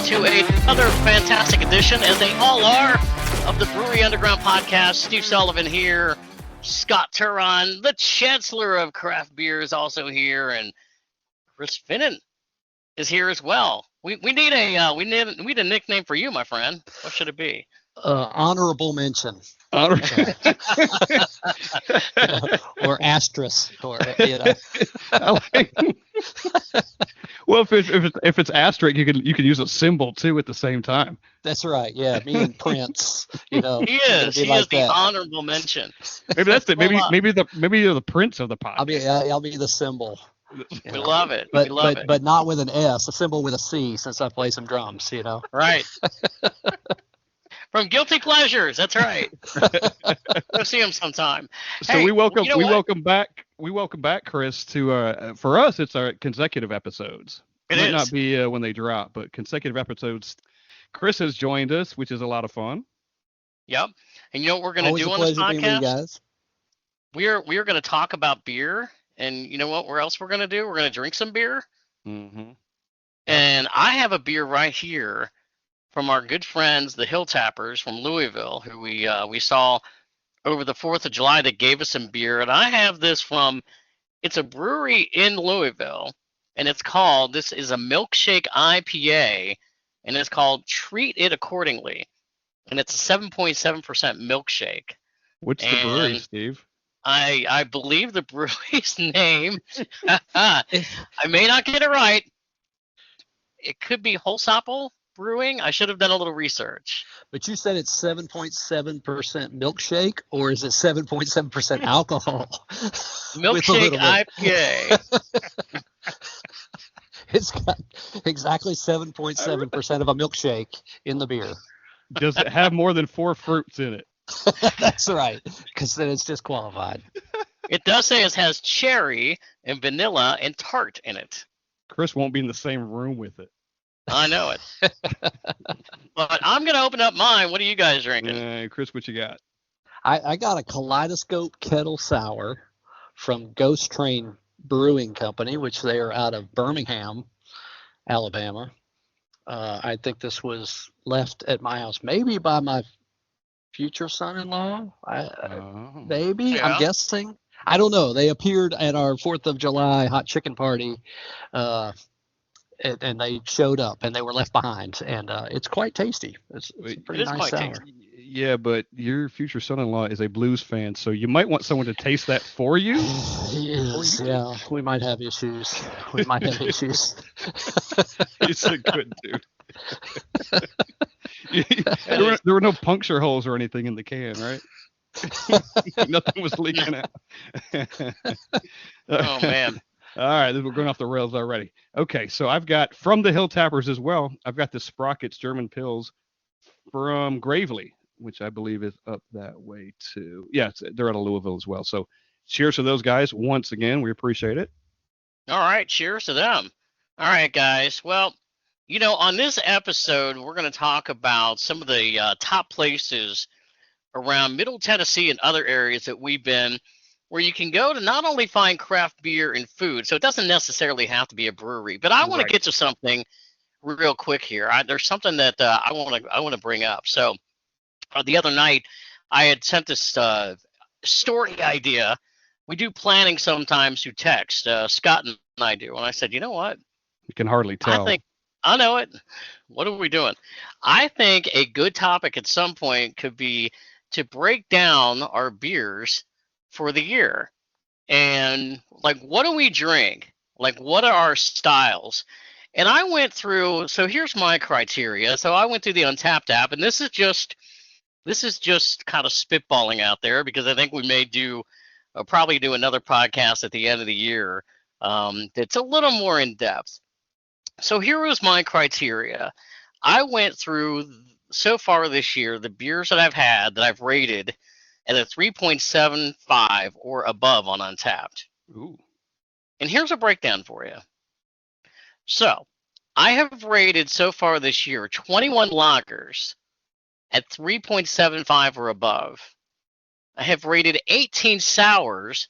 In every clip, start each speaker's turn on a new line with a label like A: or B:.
A: to another fantastic edition, as they all are, of the Brewery Underground Podcast. Steve Sullivan here, Scott Touron, the Chancellor of Craft Beer, is also here, and Chris Finen is here as well. We need a nickname for you, my friend. What should it be?
B: Honorable mention. Or asterisk, or
C: Well, if it's asterisk, you can use a symbol too at the same time.
B: That's right. Yeah, me and Prince.
A: He is the honorable mention.
C: Maybe that's it. Maybe you're the Prince of the podcast.
B: I'll be the symbol.
A: We love it.
B: But not with an S, a symbol with a C, since I play some drums.
A: Right. From Guilty Pleasures, that's right. Go see him sometime.
C: So
A: hey,
C: we welcome back Chris to for us it's our consecutive episodes. It might not be when they drop, but consecutive episodes. Chris has joined us, which is a lot of fun.
A: Yep. And you know what we're going to do on this podcast?
B: Guys.
A: We are going to talk about beer, and you know what else we're going to do? We're going to drink some beer.
C: Mm-hmm.
A: And I have a beer right here from our good friends, the Hill Tappers from Louisville, who we saw over the 4th of July. That gave us some beer, and I have this from. It's a brewery in Louisville, and this is a milkshake IPA, and it's called Treat It Accordingly, and it's a 7.7% milkshake.
C: What's the brewery, Steve?
A: I believe the brewery's name. I may not get it right. It could be Holsapple Brewing. I should have done a little research.
B: But you said it's 7.7% milkshake, or is it 7.7% alcohol?
A: Milkshake IPA.
B: It's got exactly 7.7% of a milkshake in the beer.
C: Does it have more than 4 fruits in it?
B: That's right, because then it's disqualified.
A: It does say it has cherry and vanilla and tart in it.
C: Chris won't be in the same room with it.
A: I know it. But I'm going to open up mine. What are you guys drinking?
C: Chris, what you got?
B: I got a Kaleidoscope Kettle Sour from Ghost Train Brewing Company, which they are out of Birmingham, Alabama. I think this was left at my house, maybe by my future son-in-law. Maybe, yeah. I'm guessing. I don't know. They appeared at our 4th of July hot chicken party, and they showed up, and they were left behind, and it's quite tasty. It's pretty nice sour.
C: Yeah, but your future son-in-law is a blues fan, so you might want someone to taste that for you.
B: Yeah, we might have issues.
C: He's a good dude. There were no puncture holes or anything in the can, right? Nothing was leaking out.
A: Oh, man.
C: All right, we're going off the rails already. Okay, so I've got from the Hill Tappers as well. I've got the Sprockets German Pils from Gravely, which I believe is up that way too. Yeah, they're out of Louisville as well. So cheers to those guys once again. We appreciate it.
A: All right, cheers to them. All right, guys. Well, on this episode, we're going to talk about some of the top places around Middle Tennessee and other areas that we've been, where you can go to not only find craft beer and food, so it doesn't necessarily have to be a brewery. But I want to get to something real quick here. There's something that I want to bring up. So the other night, I had sent this story idea. We do planning sometimes through text. Scott and I do, and I said, you know what?
C: You can hardly tell.
A: I know it. What are we doing? I think a good topic at some point could be to break down our beers for the year. And what do we drink? What are our styles? And I went through, so here's my criteria. So I went through the Untappd app, and this is just kind of spitballing out there, because I think we may probably do another podcast at the end of the year that's a little more in depth. So here was my criteria. I went through so far this year the beers that I've had that I've rated at a 3.75 or above on Untappd.
C: Ooh.
A: And here's a breakdown for you. So I have rated so far this year 21 lagers at 3.75 or above. I have rated 18 sours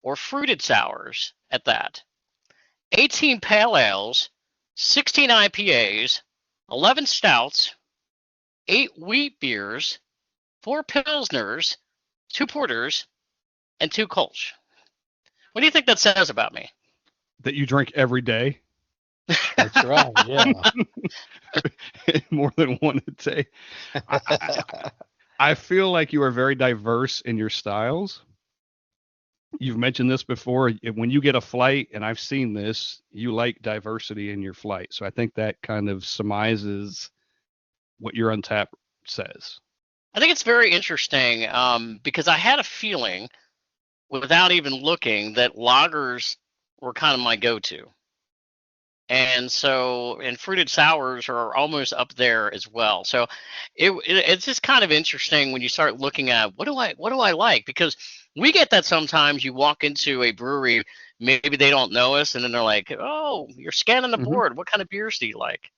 A: or fruited sours at that. 18 pale ales, 16 IPAs, 11 stouts, 8 wheat beers, 4 pilsners, 2 porters, and 2 Kolsch. What do you think that says about me?
C: That you drink every day.
B: That's right. Yeah.
C: More than one a day. I feel like you are very diverse in your styles. You've mentioned this before. When you get a flight, and I've seen this, you like diversity in your flight. So I think that kind of surmises what your Untappd says.
A: I think it's very interesting because I had a feeling, without even looking, that lagers were kind of my go-to. And fruited sours are almost up there as well. So it's just kind of interesting when you start looking at what do I like, because we get that sometimes. You walk into a brewery, maybe they don't know us, and then they're like, "Oh, you're scanning the board. What kind of beers do you like?"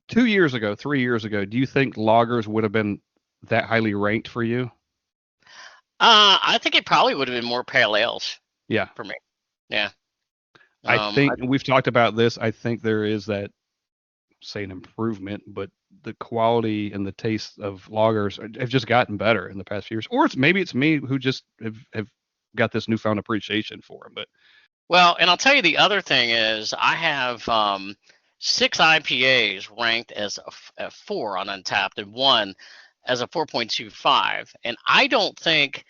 C: 2 years ago, 3 years ago, do you think lagers would have been that highly ranked for you?
A: I think it probably would have been more pale ales.
C: Yeah,
A: for me. Yeah.
C: I think we've talked about this. I think there is that, say, an improvement, but the quality and the taste of lagers have just gotten better in the past few years. Or maybe it's me who just have got this newfound appreciation for them. But
A: well, and I'll tell you the other thing is I have 6 IPAs ranked as a 4 on Untappd and 1 as a 4.25, and I don't think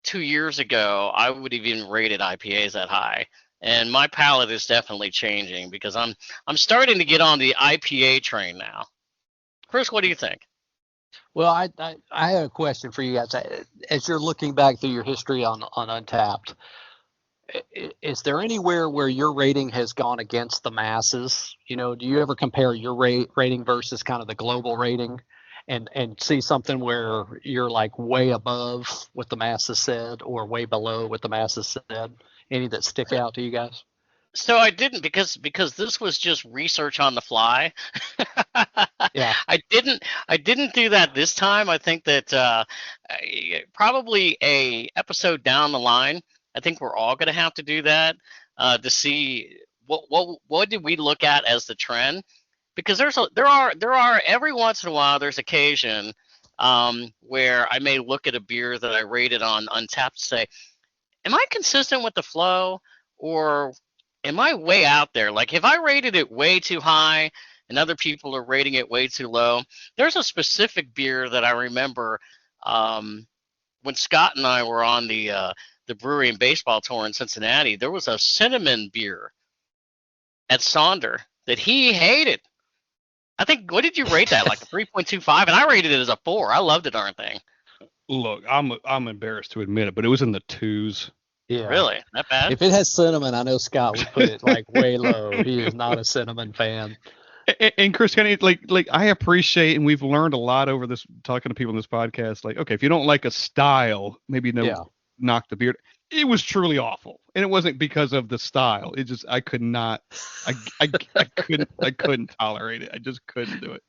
A: 2 years ago I would have even rated IPAs that high. And my palate is definitely changing because I'm starting to get on the IPA train now. Chris, what do you think?
B: Well, I have a question for you guys. As you're looking back through your history on Untappd, is there anywhere where your rating has gone against the masses? You know, do you ever compare your rating versus kind of the global rating and see something where you're like way above what the masses said or way below what the masses said? Any that stick out to you guys?
A: So I didn't because this was just research on the fly.
B: Yeah.
A: I didn't do that this time. I think that probably a episode down the line, I think we're all going to have to do that to see what did we look at as the trend, because there are every once in a while there's occasion where I may look at a beer that I rated on Untappd and say, am I consistent with the flow, or am I way out there? Like, if I rated it way too high and other people are rating it way too low, there's a specific beer that I remember when Scott and I were on the brewery and baseball tour in Cincinnati. There was a cinnamon beer at Sonder that he hated. I think, what did you rate that? Like a 3.25, and I rated it as a 4. I loved the darn thing.
C: Look, I'm embarrassed to admit it, but it was in the 2s.
B: Yeah.
A: Really? That bad?
B: If it has cinnamon, I know Scott would put it like way low. He is not a cinnamon fan.
C: And Chris, like I appreciate, and we've learned a lot over this, talking to people in this podcast. Like, okay, if you don't like a style, maybe knock the beer. It was truly awful, and it wasn't because of the style. It just, I could not, I couldn't tolerate it. I just couldn't do it.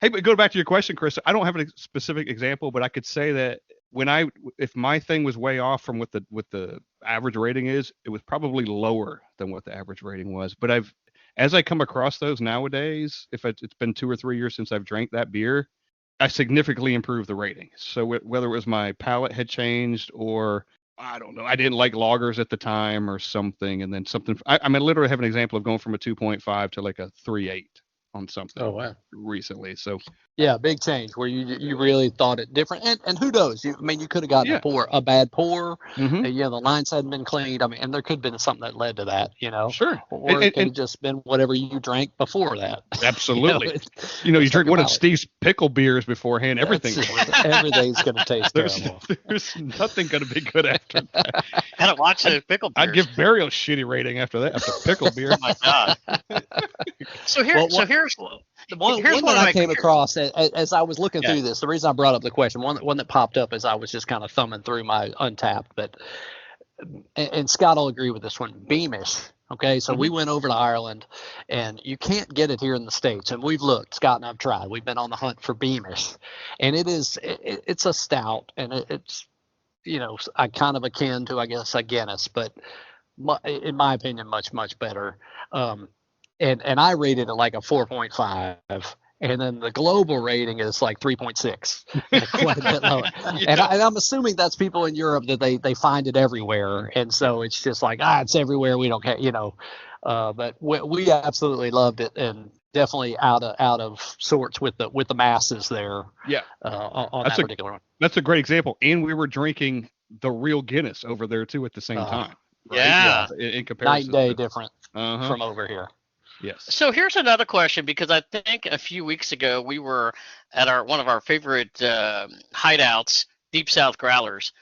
C: Hey, but go back to your question, Chris. I don't have a specific example, but I could say that if my thing was way off from what the average rating is, it was probably lower than what the average rating was. But as I come across those nowadays, if it's been 2 or 3 years since I've drank that beer, I significantly improved the rating. So whether it was my palate had changed, or I don't know, I didn't like lagers at the time or something, and then something. I literally have an example of going from a 2.5 to like a 3.8 on something.
B: Oh, wow.
C: Recently. So
B: yeah, big change where you really thought it different. And who knows? You could have gotten a bad pour.
C: Mm-hmm.
B: The lines hadn't been cleaned. I mean, and there could have been something that led to that,
C: Sure.
B: Or it could have just been whatever you drank before that.
C: Absolutely. You drink one of Steve's pickle beers beforehand, everything's
B: going to taste terrible.
C: There's nothing going to be good after that.
A: Gotta watch the pickle beers.
C: I'd give Burial a shitty rating after that, after pickle beer.
A: Oh my God. Here's
B: one that I came across as I was looking through this. The reason I brought up the question, one that popped up as I was just kind of thumbing through my Untappd, and Scott will agree with this one, Beamish. Okay, so we went over to Ireland, and you can't get it here in the States. And we've looked, Scott and I've tried. We've been on the hunt for Beamish, and it's a stout, and it's I kind of akin to, I guess, a Guinness, but in my opinion, much better. And I rated it like a 4.5, And then the global rating is like 3.6, quite a bit lower.
C: Yeah.
B: And I'm assuming that's people in Europe that they find it everywhere, and so it's just like it's everywhere. We don't care, But we absolutely loved it, and definitely out of sorts with the masses there.
C: Yeah,
B: on
C: that's
B: that particular one.
C: That's a great example. And we were drinking the real Guinness over there too at the same time. Right?
A: Yeah.
C: In comparison,
B: night and day different
C: Uh-huh.
B: from over here.
C: Yes.
A: So here's another question, because I think a few weeks ago we were at one of our favorite hideouts, Deep South Growlers,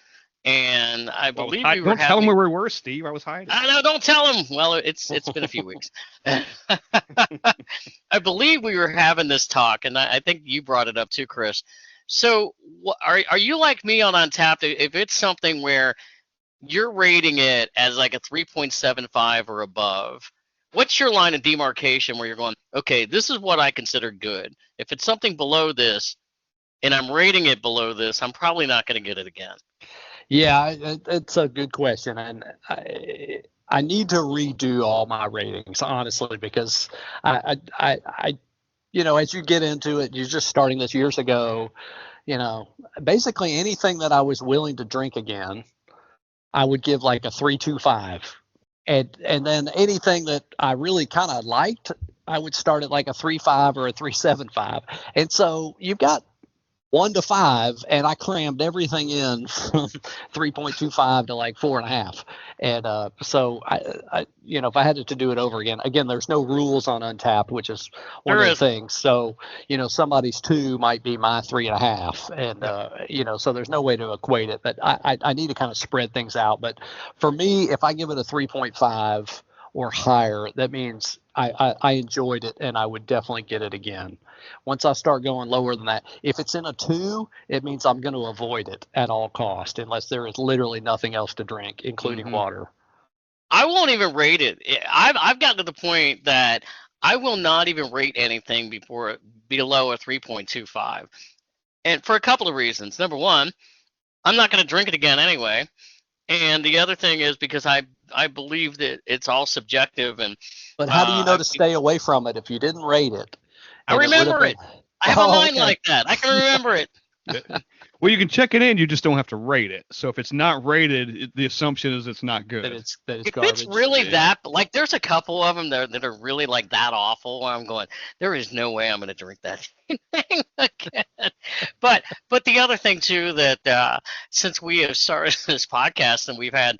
A: and I believe we were
C: Don't tell them
A: having.
C: where we were, Steve. I was hiding.
A: I know, don't tell them. Well, it's been a few weeks. I believe we were having this talk, and I think you brought it up too, Chris. So are you like me on Untappd? If it's something where you're rating it as like a 3.75 or above, what's your line of demarcation where you're going, okay, this is what I consider good. If it's something below this and I'm rating it below this, I'm probably not going to get it again.
B: Yeah, it's a good question, and I need to redo all my ratings, honestly, because I as you get into it, you're just starting this years ago, basically anything that I was willing to drink again, I would give like a 3.25. And then anything that I really kind of liked, I would start at like a 3.5 or a 3.75. And so you've got 1 to 5, and I crammed everything in from 3.25 to like 4.5. And so I if I had to do it over again, there's no rules on Untappd, which is one of the things. So somebody's 2 might be my 3.5, and so there's no way to equate it. But I need to kind of spread things out. But for me, if I give it a 3.5 or higher, that means I enjoyed it, and I would definitely get it again. Once I start going lower than that, if it's in a 2, it means I'm going to avoid it at all cost, unless there is literally nothing else to drink, including water.
A: I won't even rate it. I've gotten to the point that I will not even rate anything below a 3.25, and for a couple of reasons. Number one, I'm not going to drink it again anyway, and the other thing is because I believe that it's all subjective. But
B: how do you know to stay away from it if you didn't rate it?
A: I remember it. I have a mind like that. I can remember it.
C: Well, you can check it in. You just don't have to rate it. So if it's not rated, the assumption is it's not good.
B: That it's
A: if
B: garbage.
A: It's really that, like, there's a couple of them that are really like that awful. Where I'm going, there is no way I'm going to drink that thing again. But the other thing too, that since we have started this podcast and we've had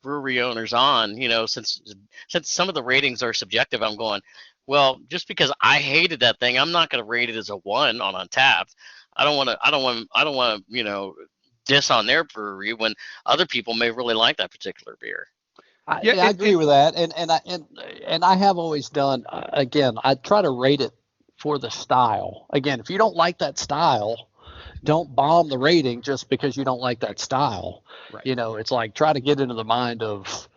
A: brewery owners on, since some of the ratings are subjective, I'm going, well, just because I hated that thing, I'm not going to rate it as a 1 on Untappd. I don't want to, diss on their brewery when other people may really like that particular beer.
B: I agree with that, and I have always done. Again, I try to rate it for the style. Again, if you don't like that style, don't bomb the rating just because you don't like that style. Right. It's like try to get into the mind of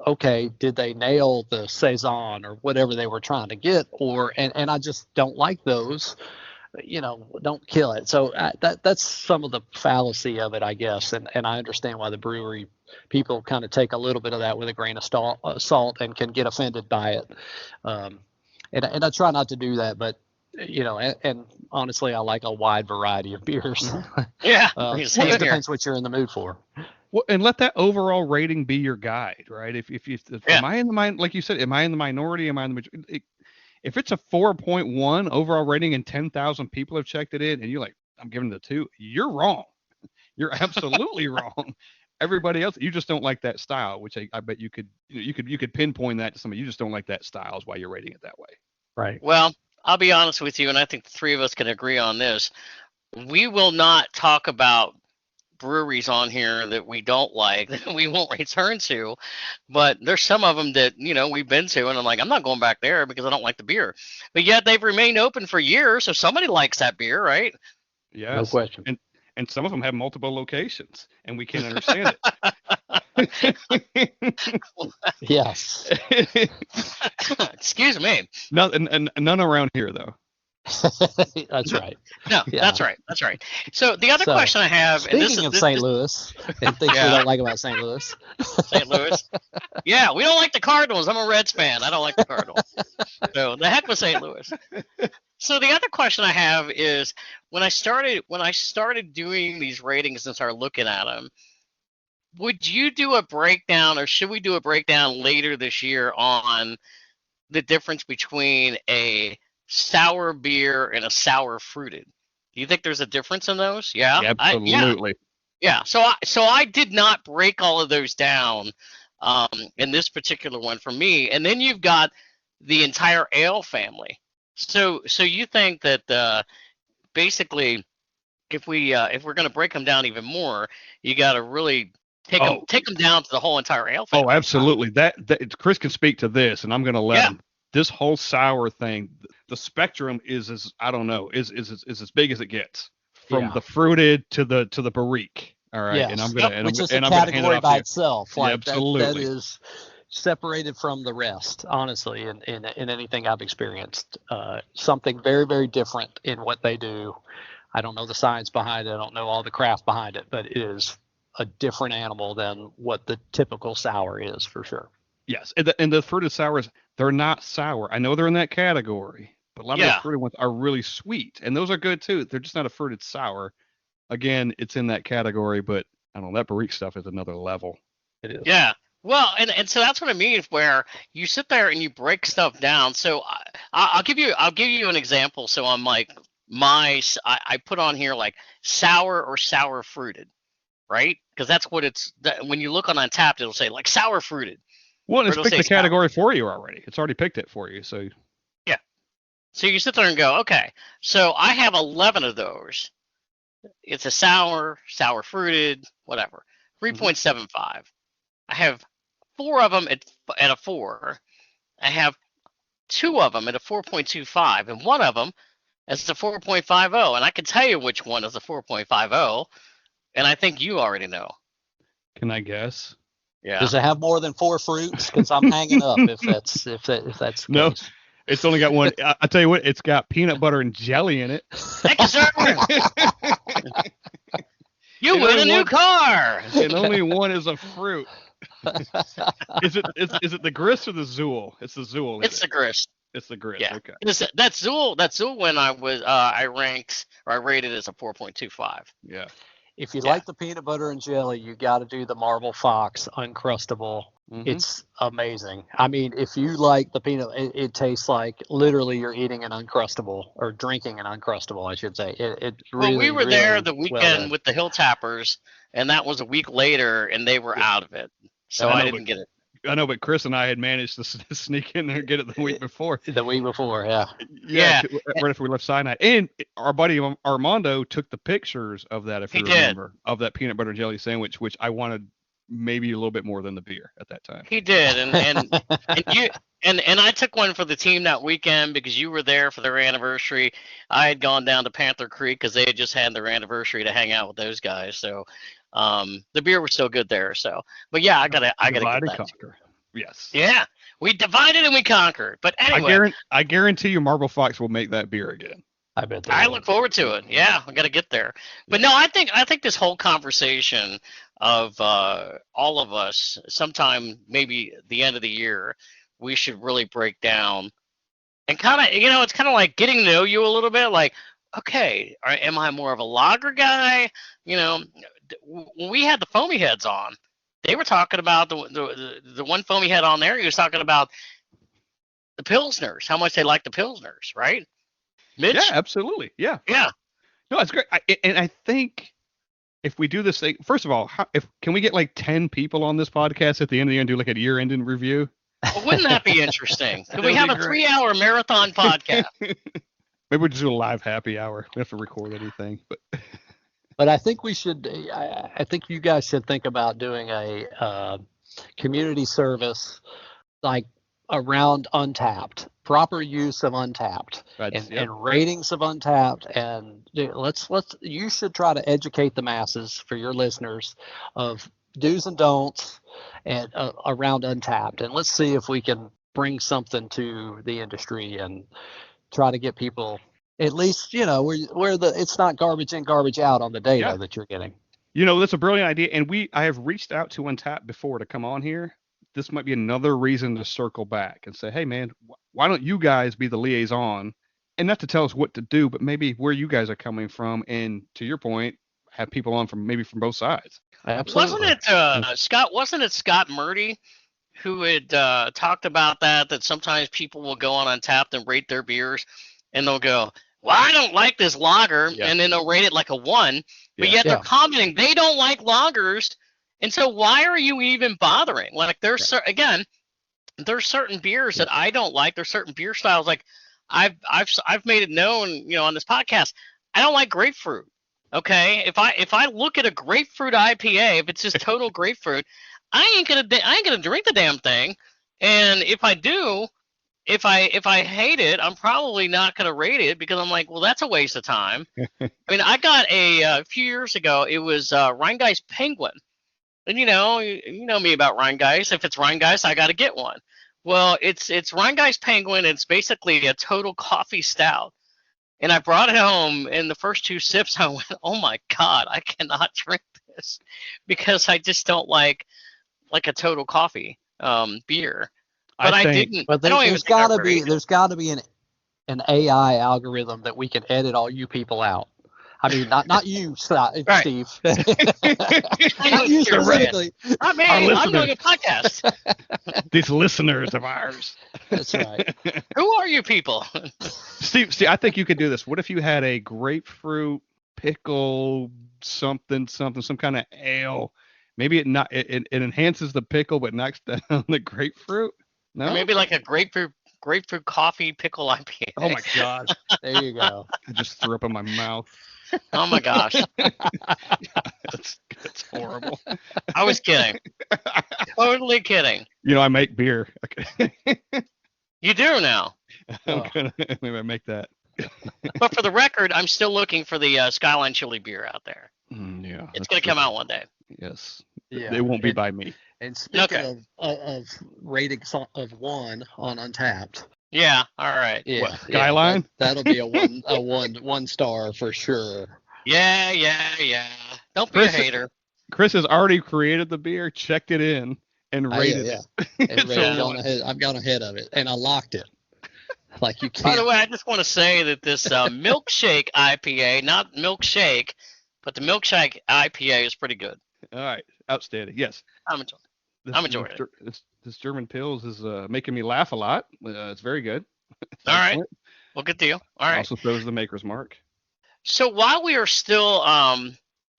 B: okay, did they nail the saison or whatever they were trying to get, and I just don't like those. Don't kill it. So that's some of the fallacy of it, I guess, and I understand why the brewery people kind of take a little bit of that with a grain of salt and can get offended by it. And I try not to do that, but and honestly, I like a wide variety of beers.
A: Yeah,
B: it depends what you're in the mood for.
C: Well, and let that overall rating be your guide, right? If am I in the mind, like you said, am I in the minority? Am I in the majority? If it's a 4.1 overall rating and 10,000 people have checked it in, and you're like, I'm giving it a 2, you're wrong. You're absolutely wrong. Everybody else, you just don't like that style, which I bet you could pinpoint that to somebody. You just don't like that style is why you're rating it that way.
B: Right.
A: Well, I'll be honest with you, and I think the 3 of us can agree on this. We will not talk about breweries on here that we don't like, that we won't return to, but there's some of them that we've been to, and I'm like, I'm not going back there because I don't like the beer. But yet they've remained open for years, so somebody likes that beer, right?
C: Yeah,
B: no question.
C: And some of them have multiple locations, and we can't understand it.
B: Yes.
A: Excuse me.
C: None around here though.
B: That's right.
A: No,
B: Yeah.
A: that's right. That's right. So the other question I have, and
B: Speaking of St. Louis, and things we don't like about St. Louis.
A: St. Louis. Yeah, we don't like the Cardinals. I'm a Reds fan. I don't like the Cardinals. So the heck with St. Louis. So the other question I have is when I started doing these ratings and started looking at them, would you do a breakdown, or should we do a breakdown later this year on the difference between a sour beer and a sour fruited? Do you think there's a difference in those? Yeah,
C: Absolutely.
A: yeah. So I did not break all of those down in this particular one for me. And then you've got the entire ale family. So you think that basically, if we're going to break them down even more, you got to really take them down to the whole entire ale family.
C: Oh, absolutely. That Chris can speak to this, and I'm going to let him. This whole sour thing, the spectrum is as big as it gets, from the fruited to the barrique. All right,
B: yes.
C: and I'm gonna
B: which is
C: and
B: a
C: I'm gonna hand it
B: category
C: off
B: by
C: to you.
B: itself.
C: Yeah,
B: Like
C: absolutely.
B: that is separated from the rest, honestly, in anything I've experienced. Something very, very different in what they do. I don't know the science behind it. I don't know all the craft behind it, but it is a different animal than what the typical sour is, for sure.
C: Yes, and the fruited sours, they're not sour. I know they're in that category, but a lot of the fruited ones are really sweet, and those are good too. They're just not a fruited sour. Again, it's in that category, but I don't know, that barrique stuff is another level.
B: It is.
A: Yeah. Well, and so that's what I mean, where you sit there and you break stuff down. So I'll give you an example. So I'm like, I put on here like sour or sour fruited, right? Because that's what when you look on Untappd, it'll say like sour fruited.
C: Well, it's picked the category for you already. It's already picked it for you. So
A: yeah. So you sit there and go, okay. So I have 11 of those. It's a sour fruited, whatever. 3.75. I have 4 of them at a 4. I have 2 of them at a 4.25, and one of them is a 4.50. And I can tell you which one is a 4.50, and I think you already know.
C: Can I guess?
A: Yeah.
B: Does it have more than 4 fruits? Because I'm hanging up if that's
C: no. It's only got one. I tell you what, it's got peanut butter and jelly in it.
A: Thank you, sir. You win a new car.
C: And only one is a fruit. Is it the grist or the zool? It's the zool.
A: It's the grist.
C: It's the grist.
A: Yeah.
C: Okay.
A: That's zool when I rated as a 4.25.
C: Yeah.
B: If you like the peanut butter and jelly, you got to do the Marble Fox Uncrustable. It's amazing. I mean, if you like the peanut, it tastes like literally you're eating an Uncrustable, or drinking an Uncrustable, I should say. It really,
A: we were there the
B: well
A: weekend with the Hill Tappers, and that was a week later, and they were out of it, so I didn't get it.
C: I know, but Chris and I had managed to sneak in there and get it the week before.
B: The week before, yeah.
A: Yeah.
C: Right after we left Sinai. And our buddy Armando took the pictures of that, if you remember, of that peanut butter and jelly sandwich, which I wanted maybe a little bit more than the beer at that time.
A: He did, and I took one for the team that weekend because you were there for their anniversary. I had gone down to Panther Creek because they had just had their anniversary to hang out with those guys. So the beer was still good there. So, but yeah, I gotta get that.
C: Conquer. Yes.
A: Yeah, we divided and we conquered. But anyway,
C: I guarantee you, Marble Fox will make that beer again.
B: I bet.
A: I look forward to it. Yeah, I got to get there. But no, I think this whole conversation of all of us, sometime maybe the end of the year, we should really break down and kind of, it's kind of like getting to know you a little bit. Like, okay, am I more of a lager guy? When we had the foamy heads on, they were talking about the one foamy head on there. He was talking about the Pilsners, how much they like the Pilsners, right? Mitch?
C: Yeah, absolutely. Yeah.
A: Yeah.
C: No, it's great. And I think if we do this thing, first of all, can we get like 10 people on this podcast at the end of the year and do like a year-ending review?
A: Well, wouldn't that be interesting? Could we have a 3-hour marathon podcast?
C: Maybe we'll just do a live happy hour. We have to record anything,
B: But I think we should. I think you guys should think about doing a community service, like around Untappd, proper use of Untappd, and ratings of Untappd, and you should try to educate the masses, for your listeners, of do's and don'ts and around Untappd, and let's see if we can bring something to the industry and try to get people At least, where it's not garbage in, garbage out on the data
C: Yeah.
B: that you're getting.
C: That's a brilliant idea. And I have reached out to Untappd before to come on here. This might be another reason to circle back and say, hey, man, why don't you guys be the liaison? And not to tell us what to do, but maybe where you guys are coming from. And to your point, have people on from both sides.
B: Absolutely.
A: Wasn't it Scott Murdy who had talked about that sometimes people will go on Untappd and rate their beers and they'll go, well, I don't like this lager,
C: Yeah.
A: and then they'll rate it like a 1, but
C: Yeah.
A: yet they're commenting they don't like lagers, and so why are you even bothering? Like there's certain beers that I don't like. There's certain beer styles like I've made it known, on this podcast, I don't like grapefruit. Okay, if I look at a grapefruit IPA, if it's just total grapefruit, I ain't gonna drink the damn thing, and if I do. If I hate it, I'm probably not going to rate it because I'm like, well, that's a waste of time. I mean, I got a few years ago, it was Rheingeist Penguin. And, you know me about Rheingeist. If it's Rheingeist, I got to get one. Well, it's Rheingeist Penguin. It's basically a total coffee stout. And I brought it home, and the first 2 sips, I went, oh, my God, I cannot drink this because I just don't like a total coffee beer. But I didn't.
B: But there's got to be an AI algorithm that we can edit all you people out. I mean, not you,
A: Right.
B: Steve. Not you specifically.
A: I'm doing a podcast.
C: These listeners of ours.
B: That's right.
A: Who are you people?
C: Steve, I think you could do this. What if you had a grapefruit pickle something, some kind of ale? Maybe it enhances the pickle but knocks down the grapefruit. No?
A: Or maybe like a grapefruit coffee pickle IPA.
C: Oh my God.
B: There you go.
C: I just threw up in my mouth.
A: Oh my gosh.
C: That's horrible.
A: I was kidding. Totally kidding.
C: I make beer. Okay.
A: You do now.
C: Maybe I make that.
A: But for the record, I'm still looking for the Skyline Chili beer out there.
C: Yeah.
A: It's going to come out one day.
C: Yes.
B: Yeah.
C: It won't be by me.
B: And speaking of ratings of 1 on Untappd.
A: Yeah. All right.
B: Yeah.
C: What, Skyline?
B: That'll be a one star for sure.
A: Yeah. Don't be a hater.
C: Chris has already created the beer, checked it in, and rated it.
B: I've gone ahead of it, and I locked it. Like you can't.
A: By the way, I just want to say that this milkshake IPA, not milkshake, but the milkshake IPA is pretty good.
C: All right. Outstanding. Yes.
A: I'm enjoying it.
C: This German Pils is making me laugh a lot. It's very good.
A: All right. Well, good deal. All right.
C: Also throws the maker's mark.
A: So while we are still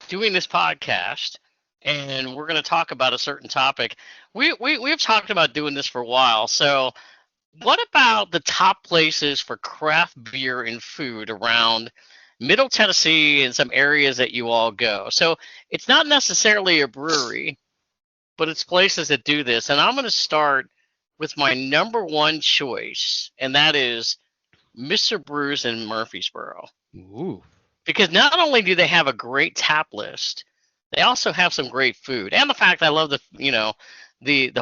A: doing this podcast, and we're going to talk about a certain topic, we've talked about doing this for a while. So what about the top places for craft beer and food around Middle Tennessee and some areas that you all go? So it's not necessarily a brewery, but it's places that do this. And I'm going to start with my number 1 choice, and that is Mr. Brews in Murfreesboro.
C: Ooh.
A: Because not only do they have a great tap list, they also have some great food. And the fact I love the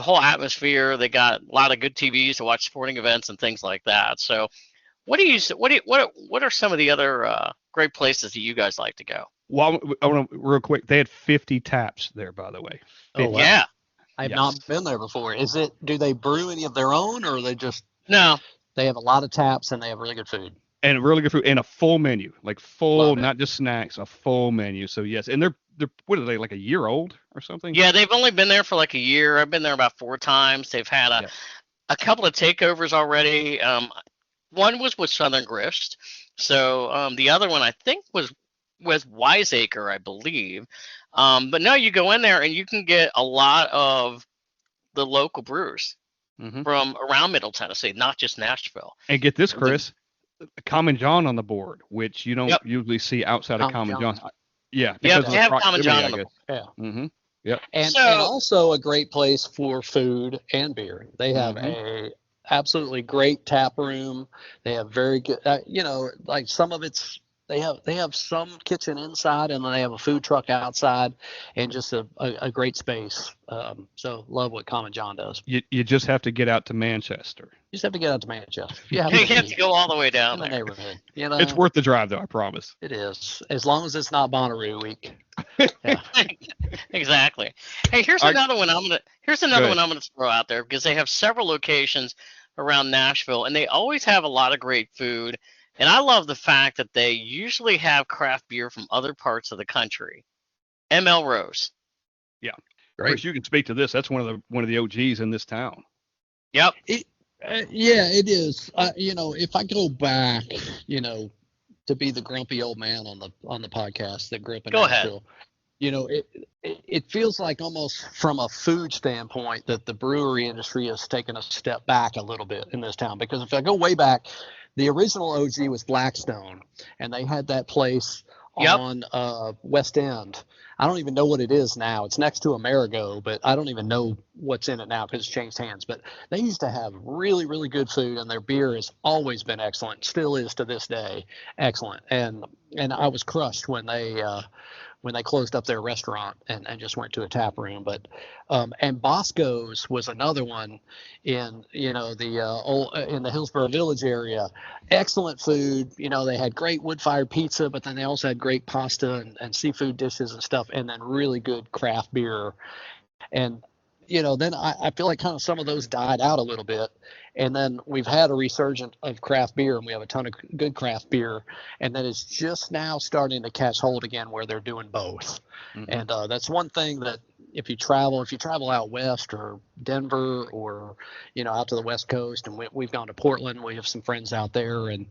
A: whole atmosphere. They got a lot of good TVs to watch sporting events and things like that. So what are some of the other great places that you guys like to go?
C: Well, I want to real quick. They had 50 taps there, by the way. 50.
B: Oh, wow.
A: Yeah.
B: I've not been there before. Do they brew any of their own, or are they just?
A: No.
B: They have a lot of taps and they have really good food.
C: And really good food and a full menu, like full,
B: Love it.
C: not just snacks, a full menu. So yes, and they're what are they, like a year old or something?
A: Yeah, they've only been there for like a year. I've been there about 4 times. They've had a couple of takeovers already. One was with Southern Grist. So the other one I think was with Wiseacre, I believe. But no, you go in there and you can get a lot of the local brewers from around Middle Tennessee, not just Nashville.
C: And get this, Chris, Common John on the board, which you don't usually see outside of Common John. Yeah.
A: Yeah, they have Common John on the board.
B: Yeah.
C: Mm-hmm. Yep.
B: And also a great place for food and beer. They have a absolutely great tap room. They have very good, like some of it's, they have some kitchen inside, and then they have a food truck outside, and just a great space. So love what Common John does.
C: You just have to get out to Manchester.
B: You just have to get out to Manchester. You
A: You have to go all the way down
B: in the
A: there.
B: neighborhood. You know,
C: It's worth the drive, though. I promise.
B: it is, as long as it's not Bonnaroo week. Yeah.
A: Exactly. Hey, here's
C: I-
A: another one
C: Go
A: I'm gonna throw out there because they have several locations around Nashville and they always have a lot of great food. And I love the fact that they usually have craft beer from other parts of the country. ML Rose.
C: Chris, you can speak to this. That's one of the OGs in this town.
A: Yep.
B: Yeah, it is. You know, if I go back, you know, to be the grumpy old man on the podcast that grew up in
A: Go ahead.
B: Nashville, you know, it feels like almost from a food standpoint that the brewery industry has taken a step back a little bit in this town. Because if I go way back, the original OG was Blackstone, and they had that place
A: Yep.
B: on West End. I don't even know what it is now. It's next to Amerigo, but I don't even know what's in it now because it's changed hands. But they used to have really, really good food, and their beer has always been excellent, still is to this day, excellent. And I was crushed when they closed up their restaurant and just went to a tap room. But and Bosco's was another one in, you know, the in the Hillsborough Village area. Excellent food. You know, they had great wood-fired pizza, but then they also had great pasta and seafood dishes and stuff, and then really good craft beer. And you know, then I feel like kind of some of those died out a little bit. And then we've had a resurgence of craft beer, and we have a ton of good craft beer. And then it's just now starting to catch hold again where they're doing both.
C: Mm-hmm.
B: And that's one thing that if you travel out west or Denver or, you know, out to the West Coast, and we've gone to Portland, we have some friends out there, and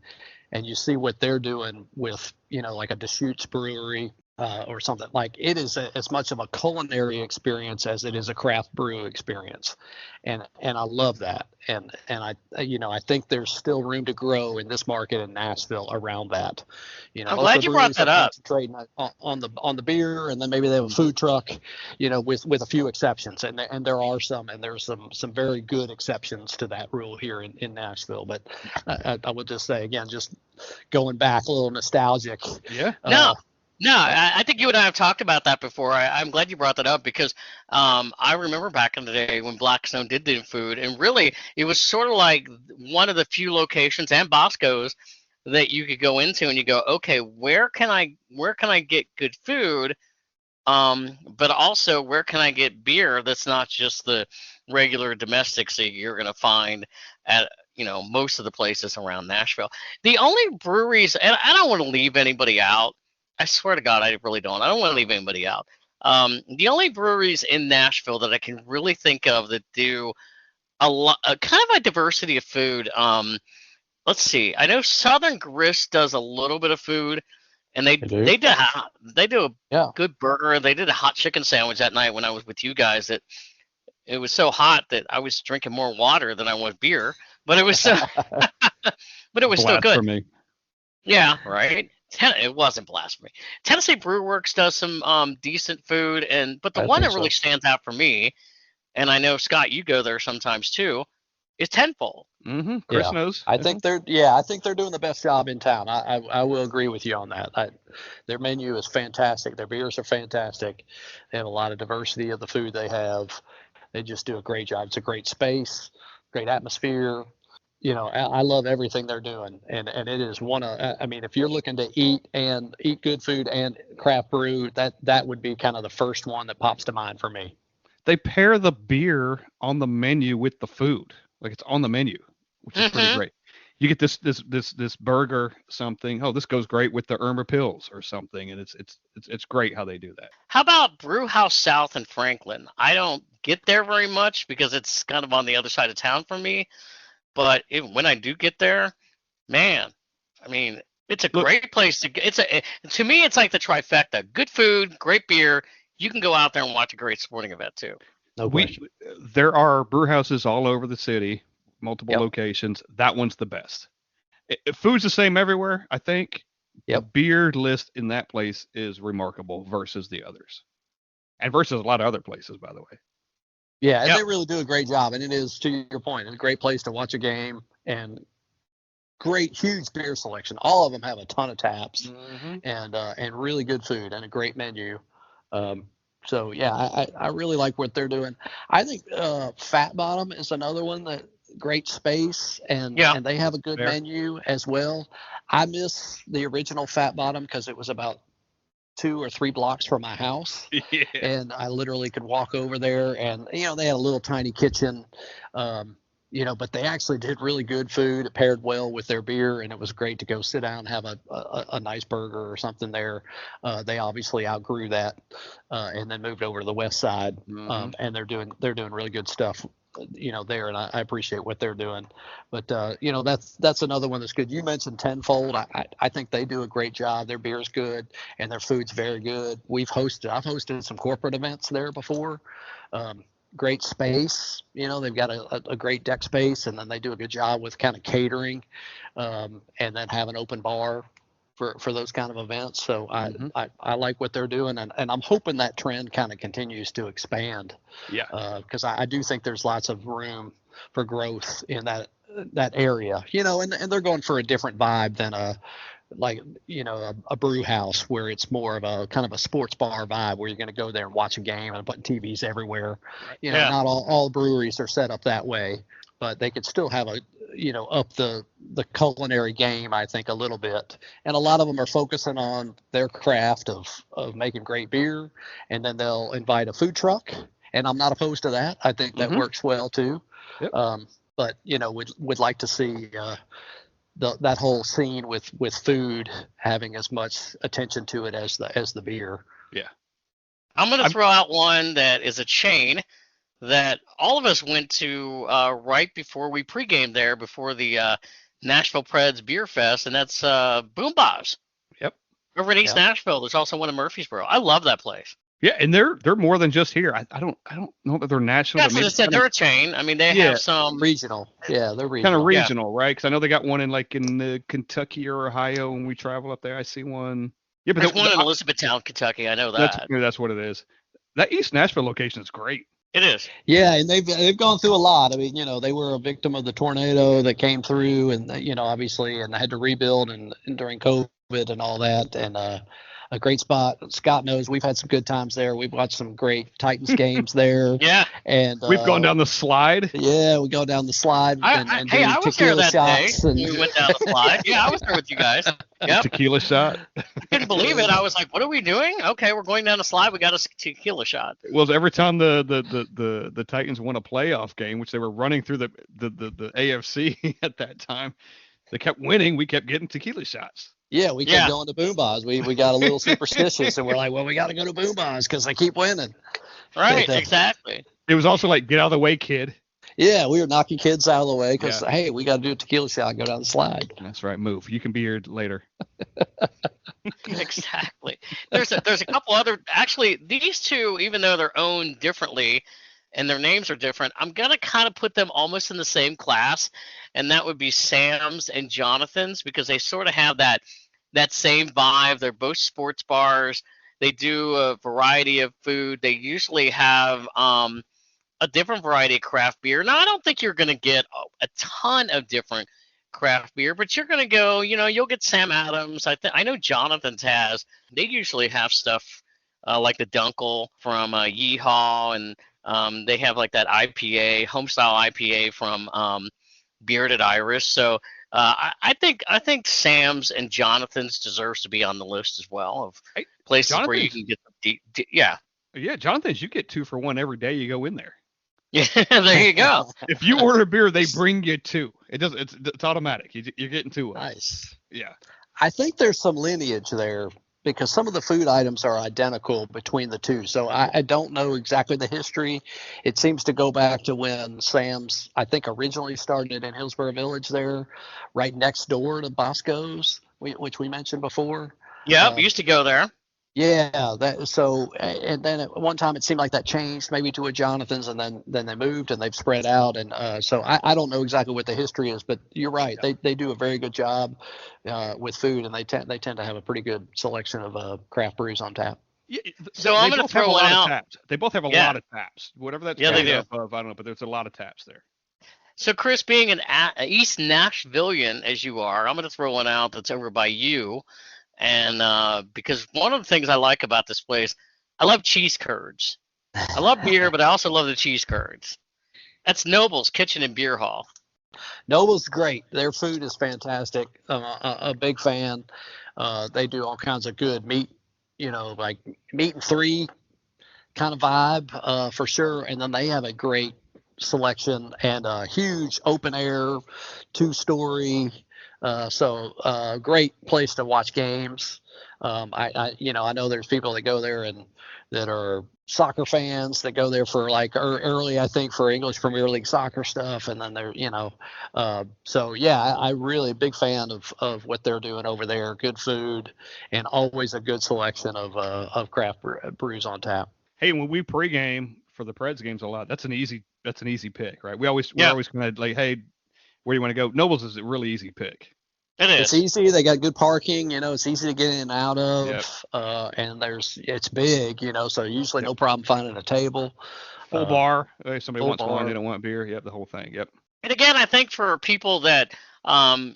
B: you see what they're doing with, you know, like a Deschutes brewery. Or something like it is as much of a culinary experience as it is a craft brew experience, and I love that, and I, you know, I think there's still room to grow in this market in Nashville around that. You know,
A: I'm glad you brought that up.
B: Concentrating on the beer, and then maybe they have a food truck, you know, with a few exceptions, and there's some very good exceptions to that rule here in Nashville. But I would just say again, just going back a little nostalgic.
C: Yeah.
A: No, I think you and I have talked about that before. I'm glad you brought that up because I remember back in the day when Blackstone did the food, and really it was sort of like one of the few locations and Bosco's that you could go into and you go, okay, where can I get good food, but also where can I get beer that's not just the regular domestics that you're gonna find at, you know, most of the places around Nashville. The only breweries, and I don't want to leave anybody out. I swear to God, I really don't. I don't want to leave anybody out. The only breweries in Nashville that I can really think of that do a lot, kind of a diversity of food. Let's see. I know Southern Grist does a little bit of food, and they do a good burger. They did a hot chicken sandwich that night when I was with you guys. That it was so hot that I was drinking more water than I was beer, but it was but it was still good.
C: Blasphemy.
A: Yeah, right. It wasn't blasphemy. Tennessee Brew Works does some decent food, but the one that really stands out for me, and I know Scott, you go there sometimes too, is Tenfold.
C: Mm-hmm. Chris knows.
B: I think they're doing the best job in town. I will agree with you on that. Their menu is fantastic. Their beers are fantastic. They have a lot of diversity of the food they have. They just do a great job. It's a great space, great atmosphere. You know, I love everything they're doing, and it is one of. I mean, if you're looking to eat good food and craft brew, that would be kind of the first one that pops to mind for me.
C: They pair the beer on the menu with the food, like it's on the menu, which is pretty great. You get this burger something. Oh, this goes great with the Irma Pills or something, and it's great how they do that.
A: How about Brewhouse South in Franklin? I don't get there very much because it's kind of on the other side of town for me. But when I do get there, man, I mean, it's a great place to. To me, it's like the trifecta: good food, great beer. You can go out there and watch a great sporting event too.
B: No question.
C: There are brew houses all over the city, multiple locations. That one's the best. Food's the same everywhere, I think. The beer list in that place is remarkable versus the others, and versus a lot of other places, by the way.
B: Yeah, and they really do a great job, and it is, to your point, it's a great place to watch a game, and great, huge beer selection. All of them have a ton of taps, and really good food and a great menu. So yeah, I really like what they're doing. I think Fat Bottom is another one that great space, and they have a good menu as well. I miss the original Fat Bottom because it was about 2 or 3 blocks from my house, and I literally could walk over there, and they had a little tiny kitchen, but they actually did really good food. It paired well with their beer, and it was great to go sit down and have a nice burger or something there. They obviously outgrew that, and then moved over to the west side, and they're doing really good stuff, there, and I appreciate what they're doing. But that's another one that's good. You mentioned Tenfold. I think they do a great job. Their beer's good and their food's very good. I've hosted some corporate events there before. Great space, they've got a great deck space, and then they do a good job with kind of catering, and then have an open bar for those kind of events. So I like what they're doing, and I'm hoping that trend kind of continues to expand. Because I do think there's lots of room for growth in that area, and they're going for a different vibe than a brew house where it's more of a kind of a sports bar vibe where you're going to go there and watch a game and put TVs everywhere. Not all breweries are set up that way, but they could still have up the culinary game, I think, a little bit. And a lot of them are focusing on their craft of making great beer, and then they'll invite a food truck, and I'm not opposed to that. I think that works well too. Yep. But would like to see that whole scene with food having as much attention to it as the beer.
C: Yeah.
A: I'm going to throw out one that is a chain that all of us went to right before we pregame there before the Nashville Preds Beer Fest, and that's Brewpubs.
C: Yep.
A: Over in East Nashville, there's also one in Murfreesboro. I love that place.
C: Yeah, and they're more than just here. I don't know that they're national.
A: That's what I said. They're a chain. I mean, they have some
B: regional. Yeah, they're regional.
C: Kind of regional, right? Because I know they got one in Kentucky or Ohio when we travel up there. I see one. Yeah, but
A: there's one in Elizabethtown, Kentucky. I know that.
C: That's what it is. That East Nashville location is great.
A: It is.
B: Yeah, and they've gone through a lot. I mean, they were a victim of the tornado that came through, and obviously, and they had to rebuild and during COVID and all that, and a great spot. Scott knows we've had some good times there. We've watched some great Titans games there.
A: Yeah.
B: And
C: we've gone down the slide.
B: Yeah, we go down the slide and do
A: I was there that
B: shots.
A: Day. We went down the slide. Yeah, I was there with you guys. Yep.
C: Tequila shot.
A: I couldn't believe it. I was like, what are we doing? Okay, we're going down the slide. We got a tequila shot.
C: Well, every time the Titans won a playoff game, which they were running through the AFC at that time, they kept winning. We kept getting tequila shots.
B: Yeah, we kept going to Brewpubs. We got a little superstitious, and we're like, well, we got to go to Brewpubs because they keep winning.
A: Right, exactly.
C: It was also like, get out of the way, kid.
B: Yeah, we were knocking kids out of the way because, hey, we got to do a tequila shot and go down the slide.
C: That's right. Move. You can be here later.
A: Exactly. There's a couple other. Actually, these two, even though they're owned differently and their names are different, I'm going to kind of put them almost in the same class, and that would be Sam's and Jonathan's, because they sort of have that same vibe. They're both sports bars. They do a variety of food. They usually have a different variety of craft beer. Now, I don't think you're going to get a ton of different craft beer, but you're going to go, you'll get Sam Adams. I know Jonathan's has. They usually have stuff like the Dunkel from Yeehaw, and they have like that IPA, homestyle IPA from Bearded Iris. So I think Sam's and Jonathan's deserves to be on the list as well of places where you can get the yeah.
C: Yeah, Jonathan's, you get 2 for 1 every day you go in there.
A: Yeah, there you go.
C: If you order beer, they bring you 2. It's automatic. You're getting 2.
B: Nice.
C: Yeah.
B: I think there's some lineage there because some of the food items are identical between the two. So I don't know exactly the history. It seems to go back to when Sam's, I think, originally started in Hillsborough Village there, right next door to Bosco's, which we mentioned before.
A: Yeah, we used to go there.
B: Yeah, and then at one time it seemed like that changed maybe to a Jonathan's, and then they moved and they've spread out, and so I don't know exactly what the history is, but you're right, they do a very good job with food, and they tend to have a pretty good selection of craft brews on tap.
C: Yeah,
A: so I'm going to throw one out.
C: They both have a lot of taps, whatever that's
A: they do.
C: Of, I don't know, but there's a lot of taps there.
A: So Chris, being an East Nashvilleian as you are, I'm going to throw one out that's over by you. And because one of the things I like about this place, I love cheese curds. I love beer, but I also love the cheese curds. That's Noble's Kitchen and Beer Hall.
B: Noble's great. Their food is fantastic. A big fan. They do all kinds of good meat, like meat and three kind of vibe for sure. And then they have a great selection and a huge open air 2-story. So great place to watch games. I know there's people that go there and that are soccer fans that go there for like early, I think, for English Premier League soccer stuff. And then so yeah, I really big fan of what they're doing over there. Good food and always a good selection of craft brews on tap.
C: Hey, when we pregame for the Preds games a lot, that's an easy pick, right? We're always kind of like, hey, where do you want to go? Nobles is a really easy pick.
A: It is.
B: It's easy. They got good parking. It's easy to get in and out of.
C: Yep.
B: And it's big. So usually no problem finding a table.
C: Full bar. If somebody
B: full
C: wants
B: bar.
C: wine, they don't want beer. Yep, the whole thing. Yep.
A: And again, I think for people that are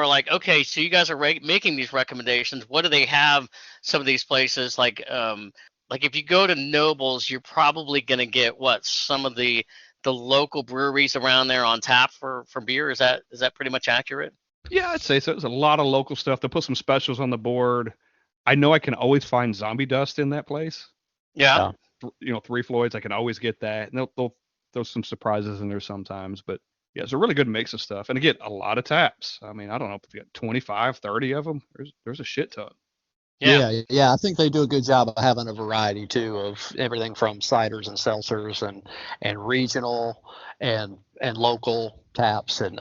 A: like, okay, so you guys are making these recommendations. What do they have? Some of these places like if you go to Nobles, you're probably going to get some of the local breweries around there on tap for beer. Is that pretty much accurate?
C: Yeah, I'd say so. There's a lot of local stuff. They'll put some specials on the board. I know I can always find Zombie Dust in that place.
A: Yeah.
C: Three Floyds, I can always get that. And they'll throw some surprises in there sometimes. But yeah, it's a really good mix of stuff. And again, a lot of taps. I mean, I don't know if they got 25, 30 of them. There's a shit ton.
B: Yeah. I think they do a good job of having a variety too of everything from ciders and seltzers and regional and local taps and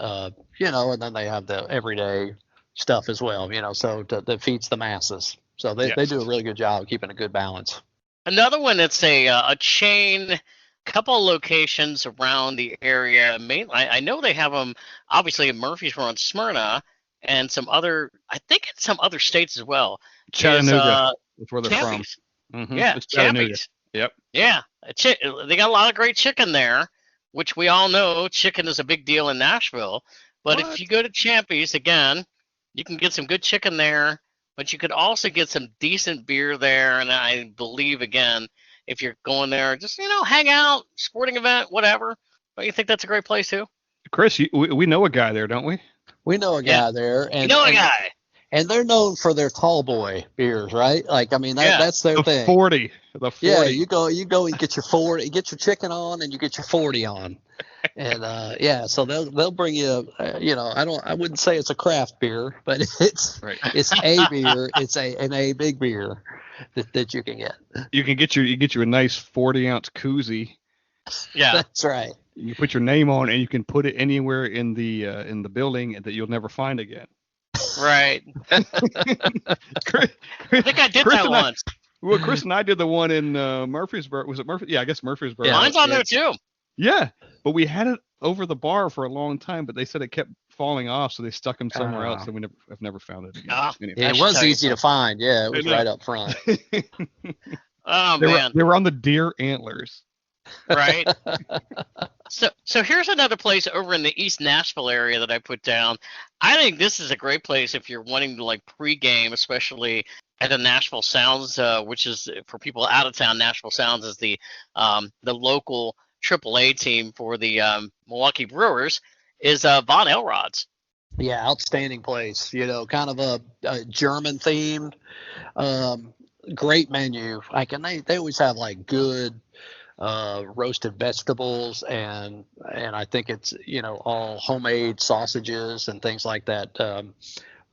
B: and then they have the everyday stuff as well. So that feeds the masses. So they do a really good job of keeping a good balance.
A: Another one that's a chain, couple of locations around the area. Mainly, I know they have them obviously in Murfreesboro and Smyrna, and I think in some other states as well.
C: Chattanooga. That's where they're
A: Champy's.
C: from. Mm-hmm.
A: Yeah,
C: it's Chattanooga.
A: Champy's.
C: Yep.
A: Yeah, they got a lot of great chicken there, which we all know chicken is a big deal in Nashville. But if you go to Champy's, again, you can get some good chicken there, but you could also get some decent beer there. And I believe, again, if you're going there, just, hang out, sporting event, whatever. Don't you think that's a great place too?
C: Chris, we know a guy there, don't we?
B: We know a guy there. And,
A: you know a guy.
B: And they're known for their tall boy beers, right? Like, I mean, that's their thing.
C: 40. The 40.
B: Yeah, you go and get your 40, get your chicken on, and you get your 40 on. And so they'll bring you, I wouldn't say it's a craft beer, but it's a beer. It's a big beer that you can get.
C: You can get you a nice 40-ounce koozie.
A: Yeah,
B: that's right.
C: You put your name on, and you can put it anywhere in the building that you'll never find again.
A: Right. I think I did that once.
C: Well, Chris and I did the one in Murfreesboro. Was it Murphy? Yeah, I guess Murfreesboro.
A: Yeah, mine's on there too.
C: Yeah, but we had it over the bar for a long time, but they said it kept falling off, so they stuck them somewhere else, and I've never found it again. Anyway.
B: It was easy to find. Yeah, it was right up front.
A: Oh, man.
C: They were on the deer antlers.
A: Right. So here's another place over in the East Nashville area that I put down. I think this is a great place if you're wanting to like pregame, especially at the Nashville Sounds, which is for people out of town. Nashville Sounds is the local AAA team for the Milwaukee Brewers. Is Von Elrod's.
B: Yeah, outstanding place. Kind of a German themed, great menu. They always have like good roasted vegetables and I think it's all homemade sausages and things like that.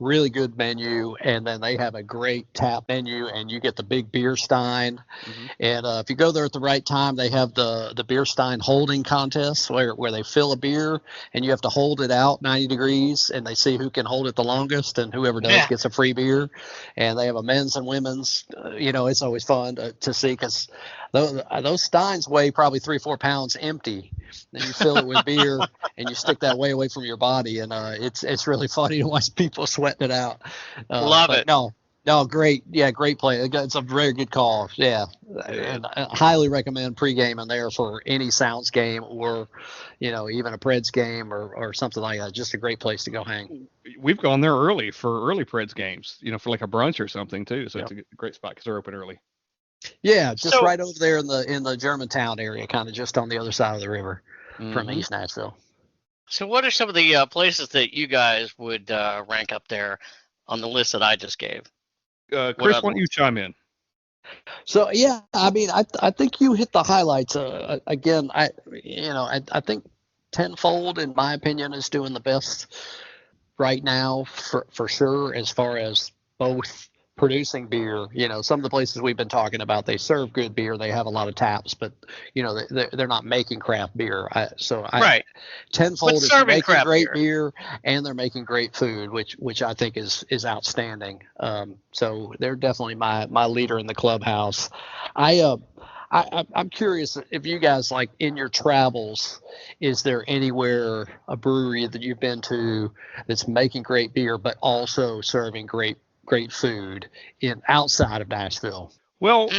B: Really good menu, and then they have a great tap menu, and you get the big beer stein. Mm-hmm. And if you go there at the right time, they have the beer stein holding contest where they fill a beer and you have to hold it out 90 degrees, and they see who can hold it the longest, and whoever does gets a free beer. And they have a men's and women's. It's always fun to see because those steins weigh probably 3-4 pounds empty. Then you fill it with beer and you stick that way away from your body, and it's really funny to watch people sweating it out.
A: Love it.
B: No, great. Yeah, great play. It's a very good call. Yeah, and I highly recommend pregame in there for any Sounds game or, even a Preds game or something like that. Just a great place to go hang.
C: We've gone there early for early Preds games, for like a brunch or something too. So It's a great spot because they're open early.
B: Yeah, just right over there in the Germantown area, kind of just on the other side of the river from East Nashville.
A: So what are some of the places that you guys would rank up there on the list that I just gave?
C: Chris, why don't you chime in?
B: So yeah, I mean, I think you hit the highlights. Again, I think Tenfold, in my opinion, is doing the best right now for sure, as far as both producing beer. Some of the places we've been talking about, they serve good beer, they have a lot of taps, but they're not making craft beer.
A: Right.
B: Tenfold is
A: serving
B: making
A: craft
B: great beer, and they're making great food, which I think is outstanding. So they're definitely my leader in the clubhouse. I'm curious if you guys, like, in your travels, is there anywhere, a brewery that you've been to that's making great beer but also serving great food outside of Nashville?
C: Well,